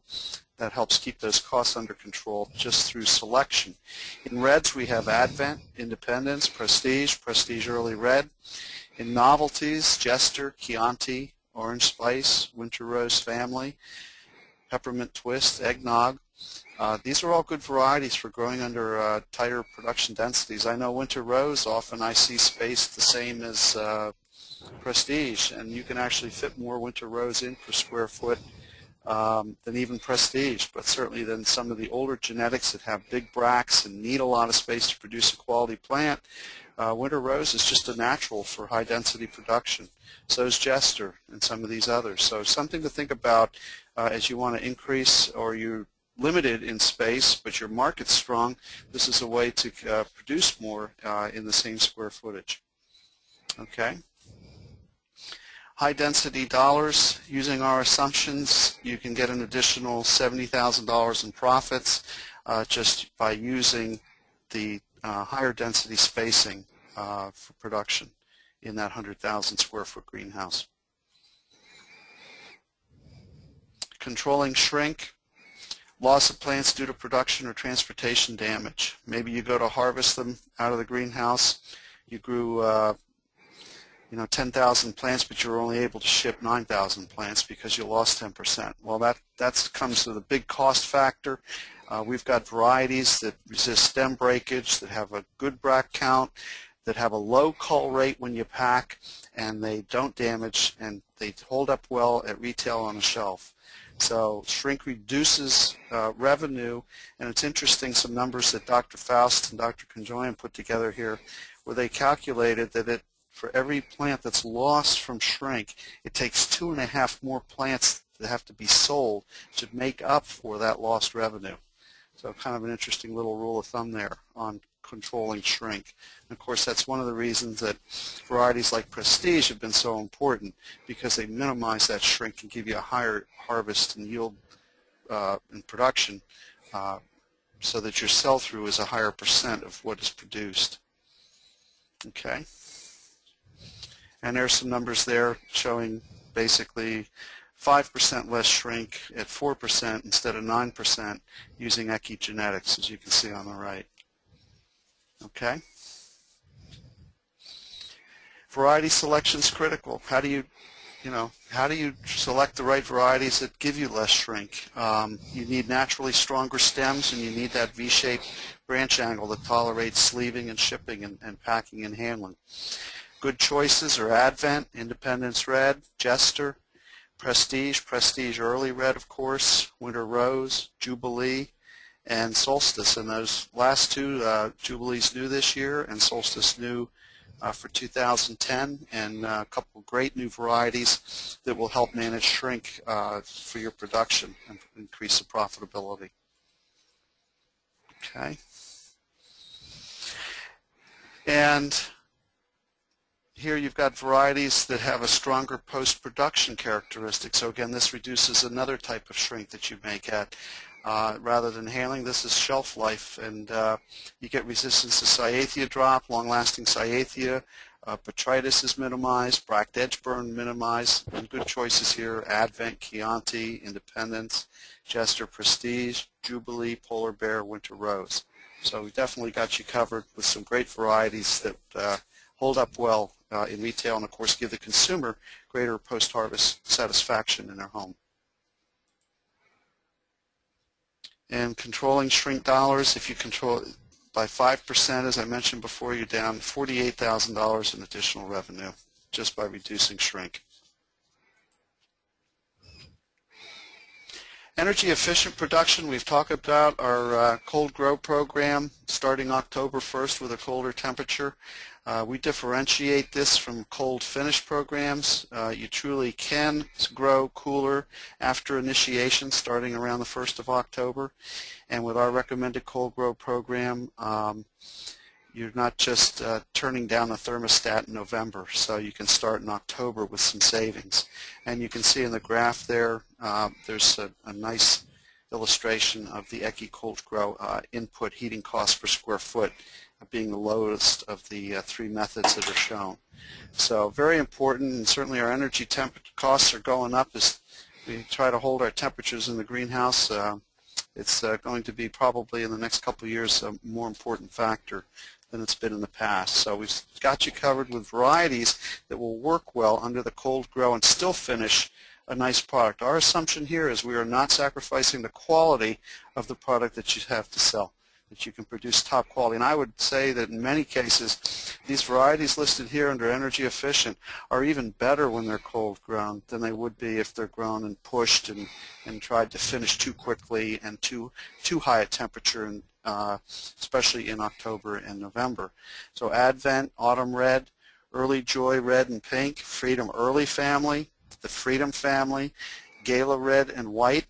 [SPEAKER 2] that helps keep those costs under control just through selection. In reds, we have Advent, Independence, Prestige, Prestige Early Red. In novelties, Jester, Chianti, Orange Spice, Winter Rose Family, Peppermint Twist, Eggnog. These are all good varieties for growing under tighter production densities. I know Winter Rose, often I see spaced the same as Prestige, and you can actually fit more Winter Rose in per square foot than even Prestige, but certainly than some of the older genetics that have big bracts and need a lot of space to produce a quality plant. Winter Rose is just a natural for high density production. So is Jester and some of these others. So something to think about as you want to increase, or you're limited in space but your market's strong. This is a way to produce more in the same square footage. Okay. High density dollars, using our assumptions, you can get an additional $70,000 in profits just by using the higher density spacing for production in that 100,000 square foot greenhouse. Controlling shrink, loss of plants due to production or transportation damage. Maybe you go to harvest them out of the greenhouse, you grew 10,000 plants, but you were only able to ship 9,000 plants because you lost 10%. Well, that comes with a big cost factor. We've got varieties that resist stem breakage, that have a good bract count, that have a low cull rate when you pack, and they don't damage, and they hold up well at retail on the shelf. So shrink reduces revenue, and it's interesting, some numbers that Dr. Faust and Dr. Conjoyan put together here, where they calculated that for every plant that's lost from shrink, it takes 2.5 more plants that have to be sold to make up for that lost revenue. So kind of an interesting little rule of thumb there on controlling shrink. And of course, that's one of the reasons that varieties like Prestige have been so important, because they minimize that shrink and give you a higher harvest and yield in production so that your sell-through is a higher percent of what is produced. Okay. And there's some numbers there showing basically 5% less shrink at 4% instead of 9% using Ecke genetics, as you can see on the right. Okay. Variety selection is critical. How do you select the right varieties that give you less shrink? You need naturally stronger stems, and you need that V-shaped branch angle that tolerates sleeving and shipping and packing and handling. Good choices are Advent, Independence Red, Jester, Prestige, Prestige Early Red, of course, Winter Rose, Jubilee, and Solstice. And those last two, Jubilee's new this year and Solstice new for 2010, and a couple of great new varieties that will help manage shrink for your production and increase the profitability. Okay. And here you've got varieties that have a stronger post-production characteristic. So again, this reduces another type of shrink that you may get. Rather than handling, this is shelf life, and you get resistance to cyathea drop, long-lasting cyathea. Botrytis is minimized, bract edge burn minimized, and good choices here: Advent, Chianti, Independence, Jester Prestige, Jubilee, Polar Bear, Winter Rose. So we definitely got you covered with some great varieties that hold up well in retail and, of course, give the consumer greater post-harvest satisfaction in their home. And controlling shrink dollars, if you control it by 5%, as I mentioned before, you're down $48,000 in additional revenue just by reducing shrink. Energy efficient production, we've talked about our cold grow program starting October 1st with a colder temperature. We differentiate this from cold finish programs. You truly can grow cooler after initiation starting around the 1st of October. And with our recommended cold grow program, you're not just turning down the thermostat in November, so you can start in October with some savings. And you can see in the graph there, there's a nice illustration of the Ecke Cold Grow input heating cost per square foot being the lowest of the three methods that are shown. So very important, and certainly our energy costs are going up as we try to hold our temperatures in the greenhouse. It's going to be probably in the next couple of years a more important factor than it's been in the past. So we've got you covered with varieties that will work well under the cold grow and still finish a nice product. Our assumption here is we are not sacrificing the quality of the product that you have to sell, that you can produce top quality. And I would say that in many cases, these varieties listed here under energy efficient are even better when they're cold grown than they would be if they're grown and pushed and tried to finish too quickly and too high a temperature, and especially in October and November. So Advent, Autumn Red, Early Joy Red and Pink, Freedom Early Family, the Freedom Family, Gala Red and White,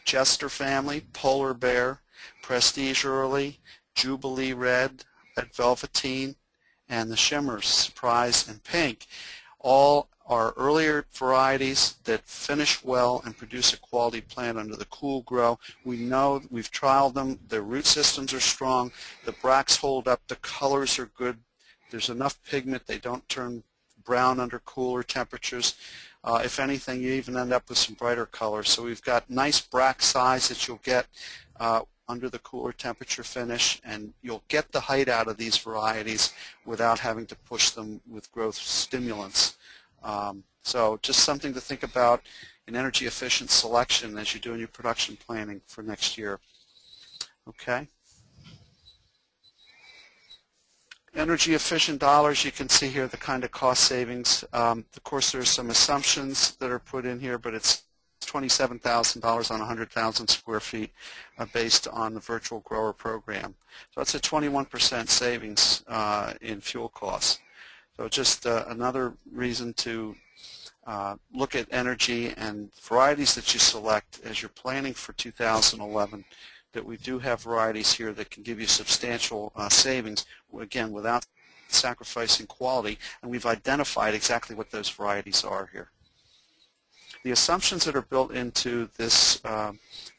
[SPEAKER 2] Jester Family, Polar Bear, Prestige Early, Jubilee Red, Red Velveteen, and the Shimmers, Surprise and Pink. All are earlier varieties that finish well and produce a quality plant under the cool grow. We know, we've trialed them, their root systems are strong, the bracts hold up, the colors are good, there's enough pigment, they don't turn brown under cooler temperatures. If anything, you even end up with some brighter colors. So we've got nice bract size that you'll get under the cooler temperature finish, and you'll get the height out of these varieties without having to push them with growth stimulants. So just something to think about in energy efficient selection as you're doing your production planning for next year. Okay. Energy efficient dollars, you can see here the kind of cost savings. Of course, there's some assumptions that are put in here, but it's $27,000 on 100,000 square feet based on the virtual grower program. So that's a 21% savings in fuel costs. So just another reason to look at energy and varieties that you select as you're planning for 2011, that we do have varieties here that can give you substantial savings, again, without sacrificing quality, and we've identified exactly what those varieties are here. The assumptions that are built into this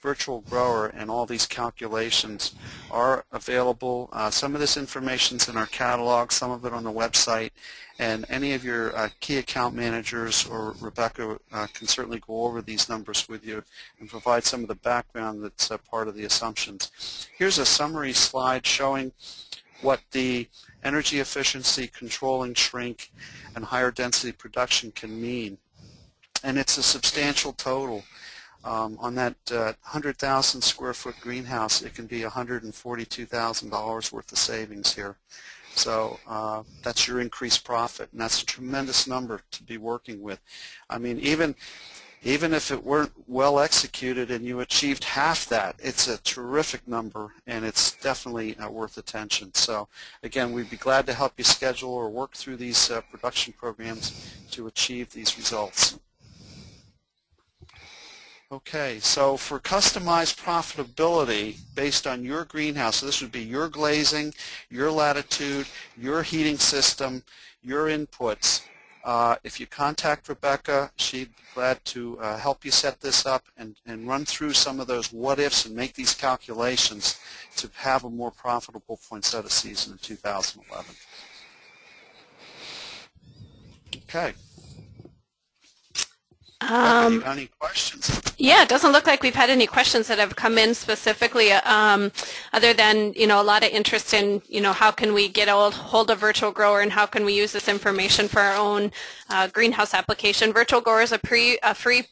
[SPEAKER 2] virtual grower and all these calculations are available. Some of this information is in our catalog, some of it on the website, and any of your key account managers or Rebecca can certainly go over these numbers with you and provide some of the background that's part of the assumptions. Here's a summary slide showing what the energy efficiency, controlling shrink, and higher density production can mean. And it's a substantial total. On that 100,000 square foot greenhouse, it can be $142,000 worth of savings here. So that's your increased profit, and that's a tremendous number to be working with. I mean, even if it weren't well executed and you achieved half that, it's a terrific number, and it's definitely worth attention. So again, we'd be glad to help you schedule or work through these production programs to achieve these results. Okay, so for customized profitability based on your greenhouse, so this would be your glazing, your latitude, your heating system, your inputs. If you contact Rebecca, she'd be glad to help you set this up and run through some of those what-ifs and make these calculations to have a more profitable poinsettia season in 2011. Okay. Rebecca, you got any questions?
[SPEAKER 1] Yeah, it doesn't look like we've had any questions that have come in specifically, other than, a lot of interest in, how can we get hold of Virtual Grower and how can we use this information for our own greenhouse application. Virtual Grower is a free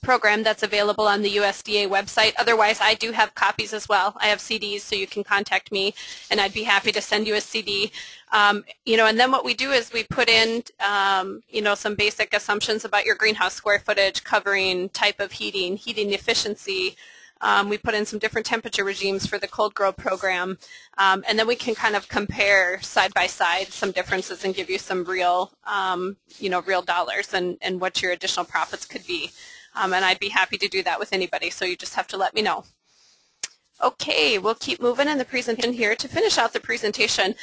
[SPEAKER 1] program that's available on the USDA website. Otherwise, I do have copies as well. I have CDs, so you can contact me, and I'd be happy to send you a CD. And then what we do is we put in, some basic assumptions about your greenhouse square footage, covering, type of heating, heating efficiency. We put in some different temperature regimes for the cold grow program, and then we can kind of compare side by side some differences and give you some real, real dollars and what your additional profits could be. And I'd be happy to do that with anybody, so you just have to let me know. Okay, we'll keep moving in the presentation here. To finish out the presentation,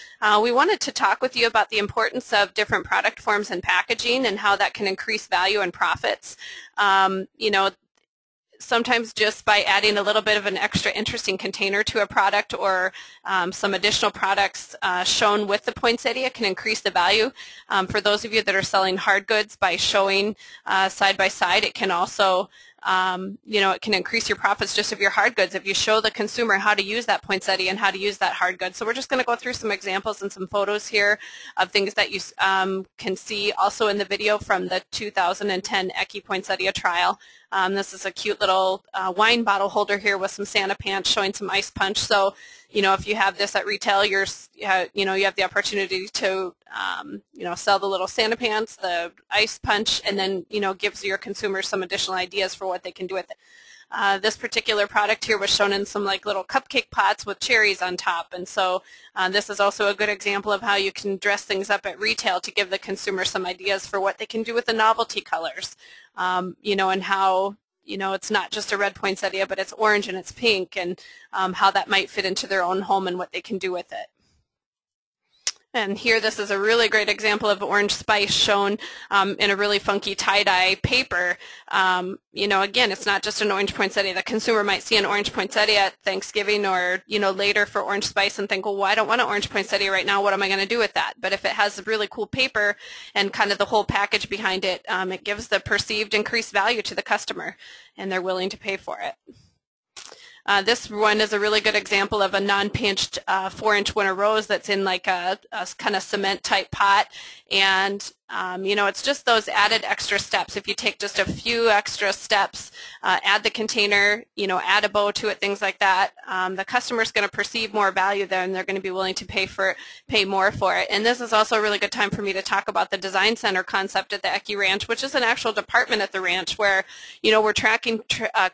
[SPEAKER 1] we wanted to talk with you about the importance of different product forms and packaging and how that can increase value and profits. Sometimes just by adding a little bit of an extra interesting container to a product or some additional products shown with the poinsettia can increase the value. For those of you that are selling hard goods, by showing side by side, it can also it can increase your profits just of your hard goods if you show the consumer how to use that poinsettia and how to use that hard good. So we're just going to go through some examples and some photos here of things that you can see also in the video from the 2010 Ecke Poinsettia trial. This is a cute little wine bottle holder here with some Santa pants showing some ice punch. So, if you have this at retail, you have the opportunity to, sell the little Santa pants, the ice punch, and then, gives your consumers some additional ideas for what they can do with it. This particular product here was shown in some little cupcake pots with cherries on top, and so this is also a good example of how you can dress things up at retail to give the consumer some ideas for what they can do with the novelty colors, and how it's not just a red poinsettia, but it's orange and it's pink, and how that might fit into their own home and what they can do with it. And here, this is a really great example of orange spice shown in a really funky tie-dye paper. Again, it's not just an orange poinsettia. The consumer might see an orange poinsettia at Thanksgiving or, later for orange spice and think, well, I don't want an orange poinsettia right now. What am I going to do with that? But if it has a really cool paper and kind of the whole package behind it, it gives the perceived increased value to the customer, and they're willing to pay for it. This one is a really good example of a non-pinched 4-inch winter rose that's in like a kind of cement type pot, and it's just those added extra steps. If you take just a few extra steps, add the container, add a bow to it, things like that, the customer's going to perceive more value there, and they're going to be willing to pay more for it. And this is also a really good time for me to talk about the design center concept at the Ecke Ranch, which is an actual department at the ranch where we're tracking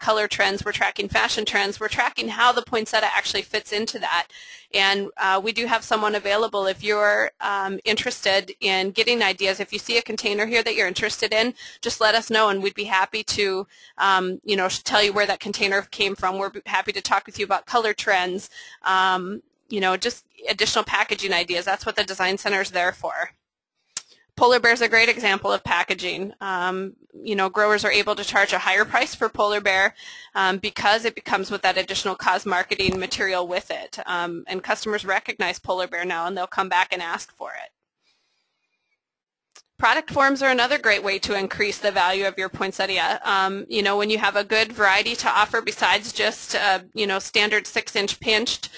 [SPEAKER 1] color trends, we're tracking fashion trends, we're tracking how the poinsettia actually fits into that. And we do have someone available if you're interested in getting ideas. If you see a container here that you're interested in, just let us know, and we'd be happy to tell you where that container came from. We're happy to talk with you about color trends, just additional packaging ideas. That's what the Design Center is there for. Polar bear is a great example of packaging. Growers are able to charge a higher price for polar bear because it comes with that additional marketing material with it. And customers recognize polar bear now, and they'll come back and ask for it. Product forms are another great way to increase the value of your poinsettia. When you have a good variety to offer besides just, standard 6-inch pinched,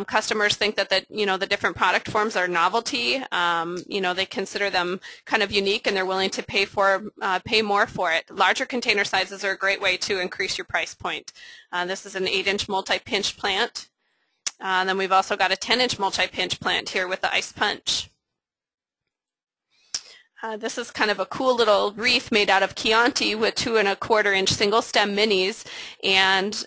[SPEAKER 1] customers think that the different product forms are novelty. They consider them kind of unique, and they're willing to pay more for it. Larger container sizes are a great way to increase your price point. This is an 8-inch multi-pinch plant. Then we've also got a 10-inch multi-pinch plant here with the ice punch. This is kind of a cool little wreath made out of Chianti with 2 1/4-inch single stem minis, and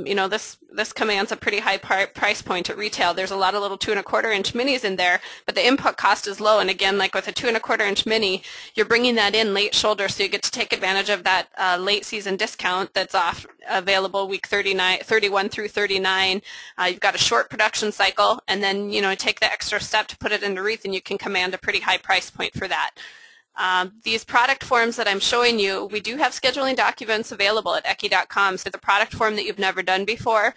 [SPEAKER 1] you know, this commands a pretty high price point at retail. There's a lot of little 2 1/4-inch minis in there, but the input cost is low. And again, like with a 2 1/4-inch mini, you're bringing that in late shoulder, so you get to take advantage of that late season discount that's available week 31 through 39. You've got a short production cycle, and then you know, take the extra step to put it in the wreath, and you can command a pretty high price point for that. These product forms that I'm showing you, we do have scheduling documents available at Ecke.com. So the product form that you've never done before,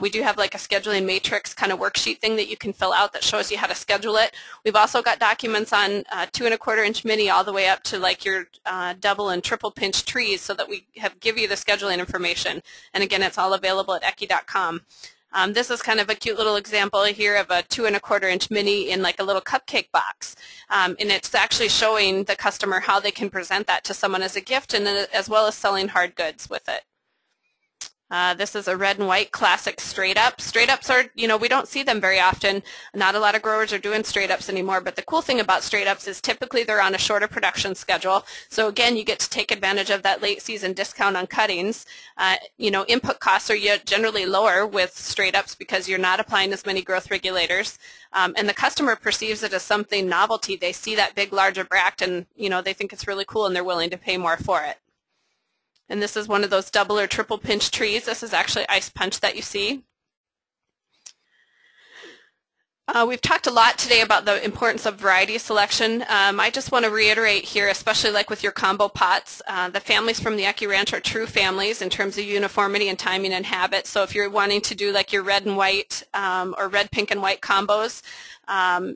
[SPEAKER 1] we do have like a scheduling matrix kind of worksheet thing that you can fill out that shows you how to schedule it. We've also got documents on 2 1/4-inch mini all the way up to like your double and triple pinch trees, so that we give you the scheduling information. And again, it's all available at Ecke.com. This is kind of a cute little example here of a 2 1/4-inch mini in like a little cupcake box. And it's actually showing the customer how they can present that to someone as a gift, and as well as selling hard goods with it. This is a red and white classic straight up. Straight ups are, you know, we don't see them very often. Not a lot of growers are doing straight ups anymore, but the cool thing about straight ups is typically they're on a shorter production schedule. So again, you get to take advantage of that late season discount on cuttings. You know, input costs are generally lower with straight ups because you're not applying as many growth regulators. And the customer perceives it as something novelty. They see that big, larger bract, and you know, they think it's really cool, and they're willing to pay more for it. And this is one of those double or triple pinch trees. This is actually ice punch that you see. We've talked a lot today about the importance of variety selection. I just want to reiterate here, especially like with your combo pots, the families from the Ecke Ranch are true families in terms of uniformity and timing and habit. So if you're wanting to do like your red and white or red, pink, and white combos,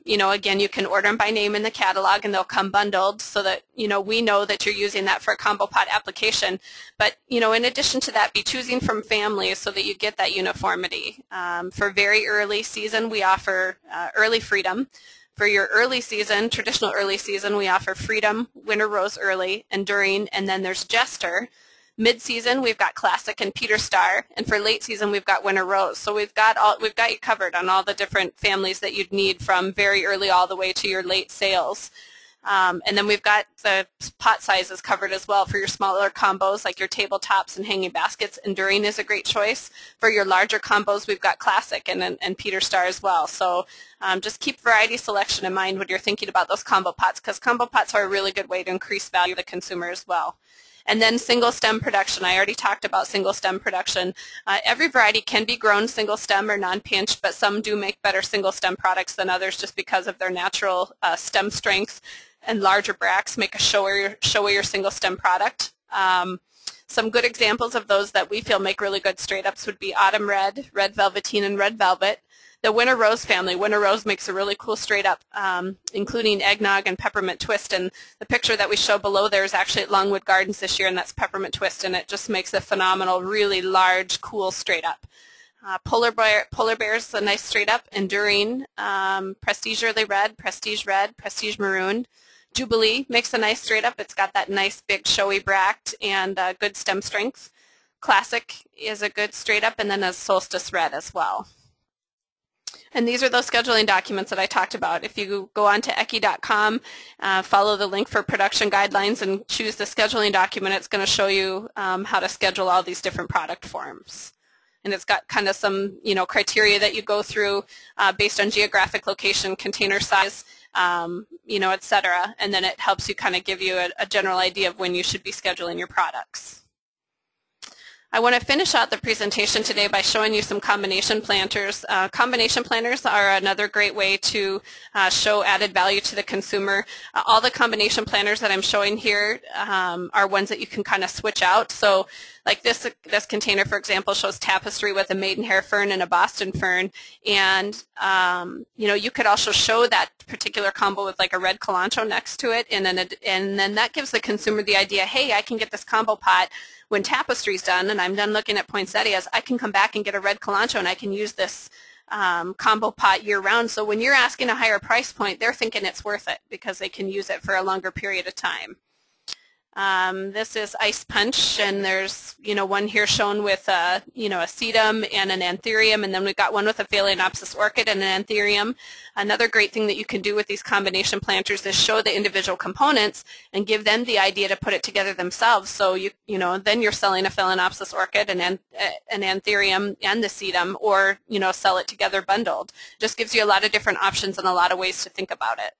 [SPEAKER 1] you know, again, you can order them by name in the catalog, and they'll come bundled so that, you know, we know that you're using that for a combo pot application. But, you know, in addition to that, be choosing from families so that you get that uniformity. For very early season, we offer early freedom. For your early season, traditional early season, we offer freedom, winter rose early, enduring, and then there's jester. Mid-season, we've got classic and Peter Star, and for late season, we've got winter rose. So we've got you covered on all the different families that you'd need from very early all the way to your late sales. And then we've got the pot sizes covered as well for your smaller combos like your tabletops and hanging baskets. Enduring is a great choice. For your larger combos, we've got classic and Peter Star as well. So just keep variety selection in mind when you're thinking about those combo pots, because combo pots are a really good way to increase value to the consumer as well. And then single stem production. I already talked about single stem production. Every variety can be grown single stem or non-pinch, but some do make better single stem products than others just because of their natural stem strength, and larger bracts make a showier single stem product. Some good examples of those that we feel make really good straight ups would be Autumn Red, Red Velveteen, and Red Velvet. The Winter Rose family. Winter Rose makes a really cool straight up, including Eggnog and Peppermint Twist. And the picture that we show below there is actually at Longwood Gardens this year, and that's Peppermint Twist, and it just makes a phenomenal, really large, cool straight up. Polar Bear is a nice straight up, enduring. Prestige Early Red, Prestige Maroon. Jubilee makes a nice straight up. It's got that nice big showy bract and good stem strength. Classic is a good straight up, and then a Solstice Red as well. And these are those scheduling documents that I talked about. If you go on to Ecke.com, follow the link for production guidelines and choose the scheduling document, it's going to show you how to schedule all these different product forms. And it's got kind of some, you know, criteria that you go through based on geographic location, container size, you know, et cetera. And then it helps you kind of give you a general idea of when you should be scheduling your products. I want to finish out the presentation today by showing you some combination planters. Combination planters are another great way to show added value to the consumer. All the combination planters that I'm showing here are ones that you can kind of switch out. So like this container, for example, shows Tapestry with a maidenhair fern and a Boston fern. And you know, you could also show that particular combo with like a red Kalanchoe next to it, and then that gives the consumer the idea, hey, I can get this combo pot when Tapestry's done and I'm done looking at poinsettias. I can come back and get a red Kalanchoe, and I can use this combo pot year-round. So when you're asking a higher price point, they're thinking it's worth it because they can use it for a longer period of time. This is Ice Punch, and there's, one here shown with, a sedum and an anthurium, and then we've got one with a Phalaenopsis orchid and an anthurium. Another great thing that you can do with these combination planters is show the individual components and give them the idea to put it together themselves. So then you're selling a Phalaenopsis orchid and an anthurium and the sedum, or sell it together bundled. Just gives you a lot of different options and a lot of ways to think about it.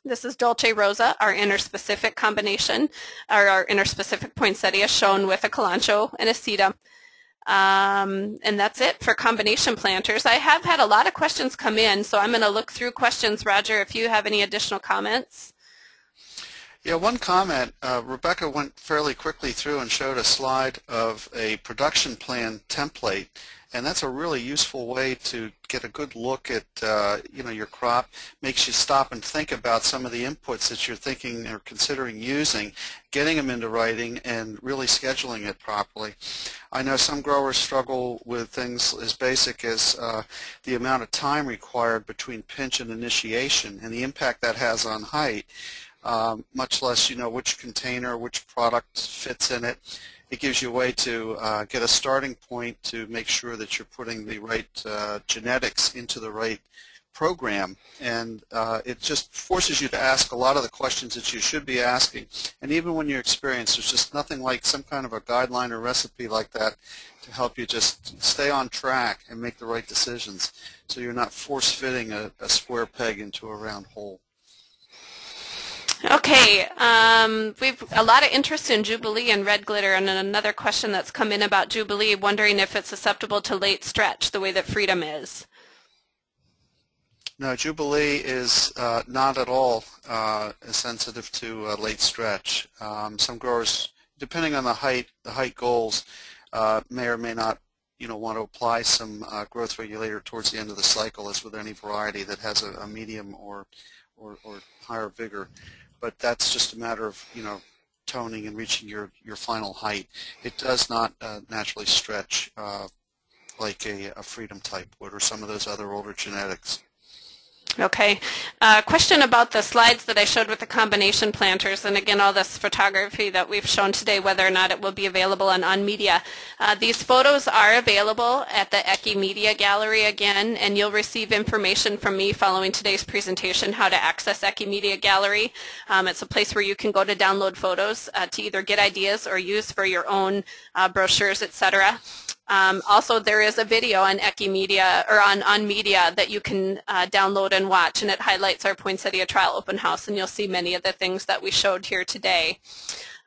[SPEAKER 1] This is Dolce Rosa, our interspecific combination, or our interspecific poinsettia shown with a kalanchoe and a sedum. And that's it for combination planters. I have had a lot of questions come in, so I'm going to look through questions. Roger, if you have any additional comments.
[SPEAKER 2] Yeah, one comment. Rebecca went fairly quickly through and showed a slide of a production plan template, and that's a really useful way to get a good look at your crop. Makes you stop and think about some of the inputs that you're thinking or considering using, getting them into writing, and really scheduling it properly. I know some growers struggle with things as basic as the amount of time required between pinch and initiation and the impact that has on height. Much less which container, which product fits in it. It gives you a way to get a starting point to make sure that you're putting the right genetics into the right program, and it just forces you to ask a lot of the questions that you should be asking. And even when you're experienced, there's just nothing like some kind of a guideline or recipe like that to help you just stay on track and make the right decisions, so you're not force-fitting a square peg into a round hole.
[SPEAKER 1] Okay, we've a lot of interest in Jubilee and red glitter, and another question that's come in about Jubilee, wondering if it's susceptible to late stretch the way that Freedom is.
[SPEAKER 2] No, Jubilee is not at all sensitive to late stretch. Some growers, depending on the height goals, may or may not want to apply some growth regulator towards the end of the cycle, as with any variety that has a medium or higher vigor. But that's just a matter of toning and reaching your final height. It does not naturally stretch like a Freedom type would, or some of those other older genetics.
[SPEAKER 1] Okay. Question about the slides that I showed with the combination planters, and again, all this photography that we've shown today, whether or not it will be available on Media. These photos are available at the Ecke Media Gallery again, and you'll receive information from me following today's presentation how to access Ecke Media Gallery. It's a place where you can go to download photos to either get ideas or use for your own brochures, etc. Also, there is a video on Ecke Media, or on Media, that you can download and watch, and it highlights our Poinsettia Trial Open House, and you'll see many of the things that we showed here today.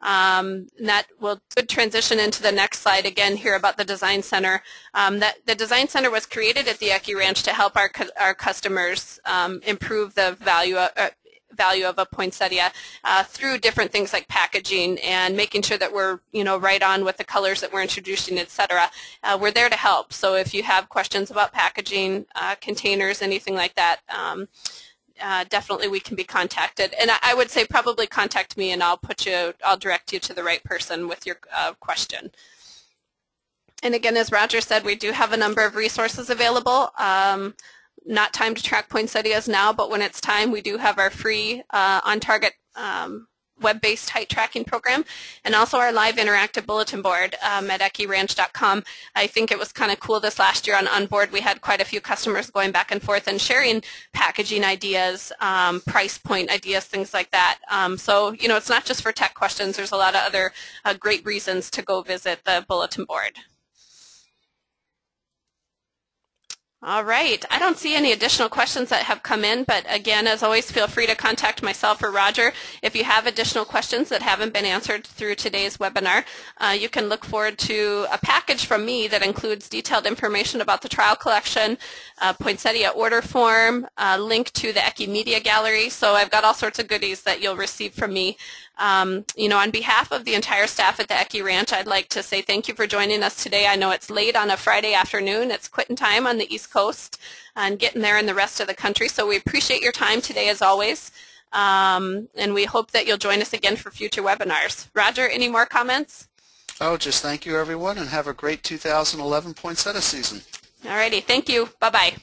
[SPEAKER 1] And that will transition into the next slide again here about the Design Center. The Design Center was created at the Ecke Ranch to help our customers improve the value of a poinsettia through different things like packaging and making sure that we're right on with the colors that we're introducing, etc. We're there to help. So if you have questions about packaging, containers, anything like that, definitely we can be contacted. And I would say probably contact me, and I'll direct you to the right person with your question. And again, as Roger said, we do have a number of resources available. Not time to track poinsettias now, but when it's time, we do have our free on-target web-based height tracking program, and also our live interactive bulletin board at eckeranch.com. I think it was kind of cool this last year on board. We had quite a few customers going back and forth and sharing packaging ideas, price point ideas, things like that. So, it's not just for tech questions. There's a lot of other great reasons to go visit the bulletin board. All right. I don't see any additional questions that have come in, but again, as always, feel free to contact myself or Roger if you have additional questions that haven't been answered through today's webinar. You can look forward to a package from me that includes detailed information about the trial collection, poinsettia order form, a link to the Ecke Media Gallery. So I've got all sorts of goodies that you'll receive from me. On behalf of the entire staff at the Ecke Ranch, I'd like to say thank you for joining us today. I know it's late on a Friday afternoon. It's quitting time on the East Coast and getting there in the rest of the country. So we appreciate your time today as always. And we hope that you'll join us again for future webinars. Roger, any more comments?
[SPEAKER 2] Oh, just thank you everyone, and have a great 2011 poinsettia season.
[SPEAKER 1] All righty. Thank you. Bye-bye.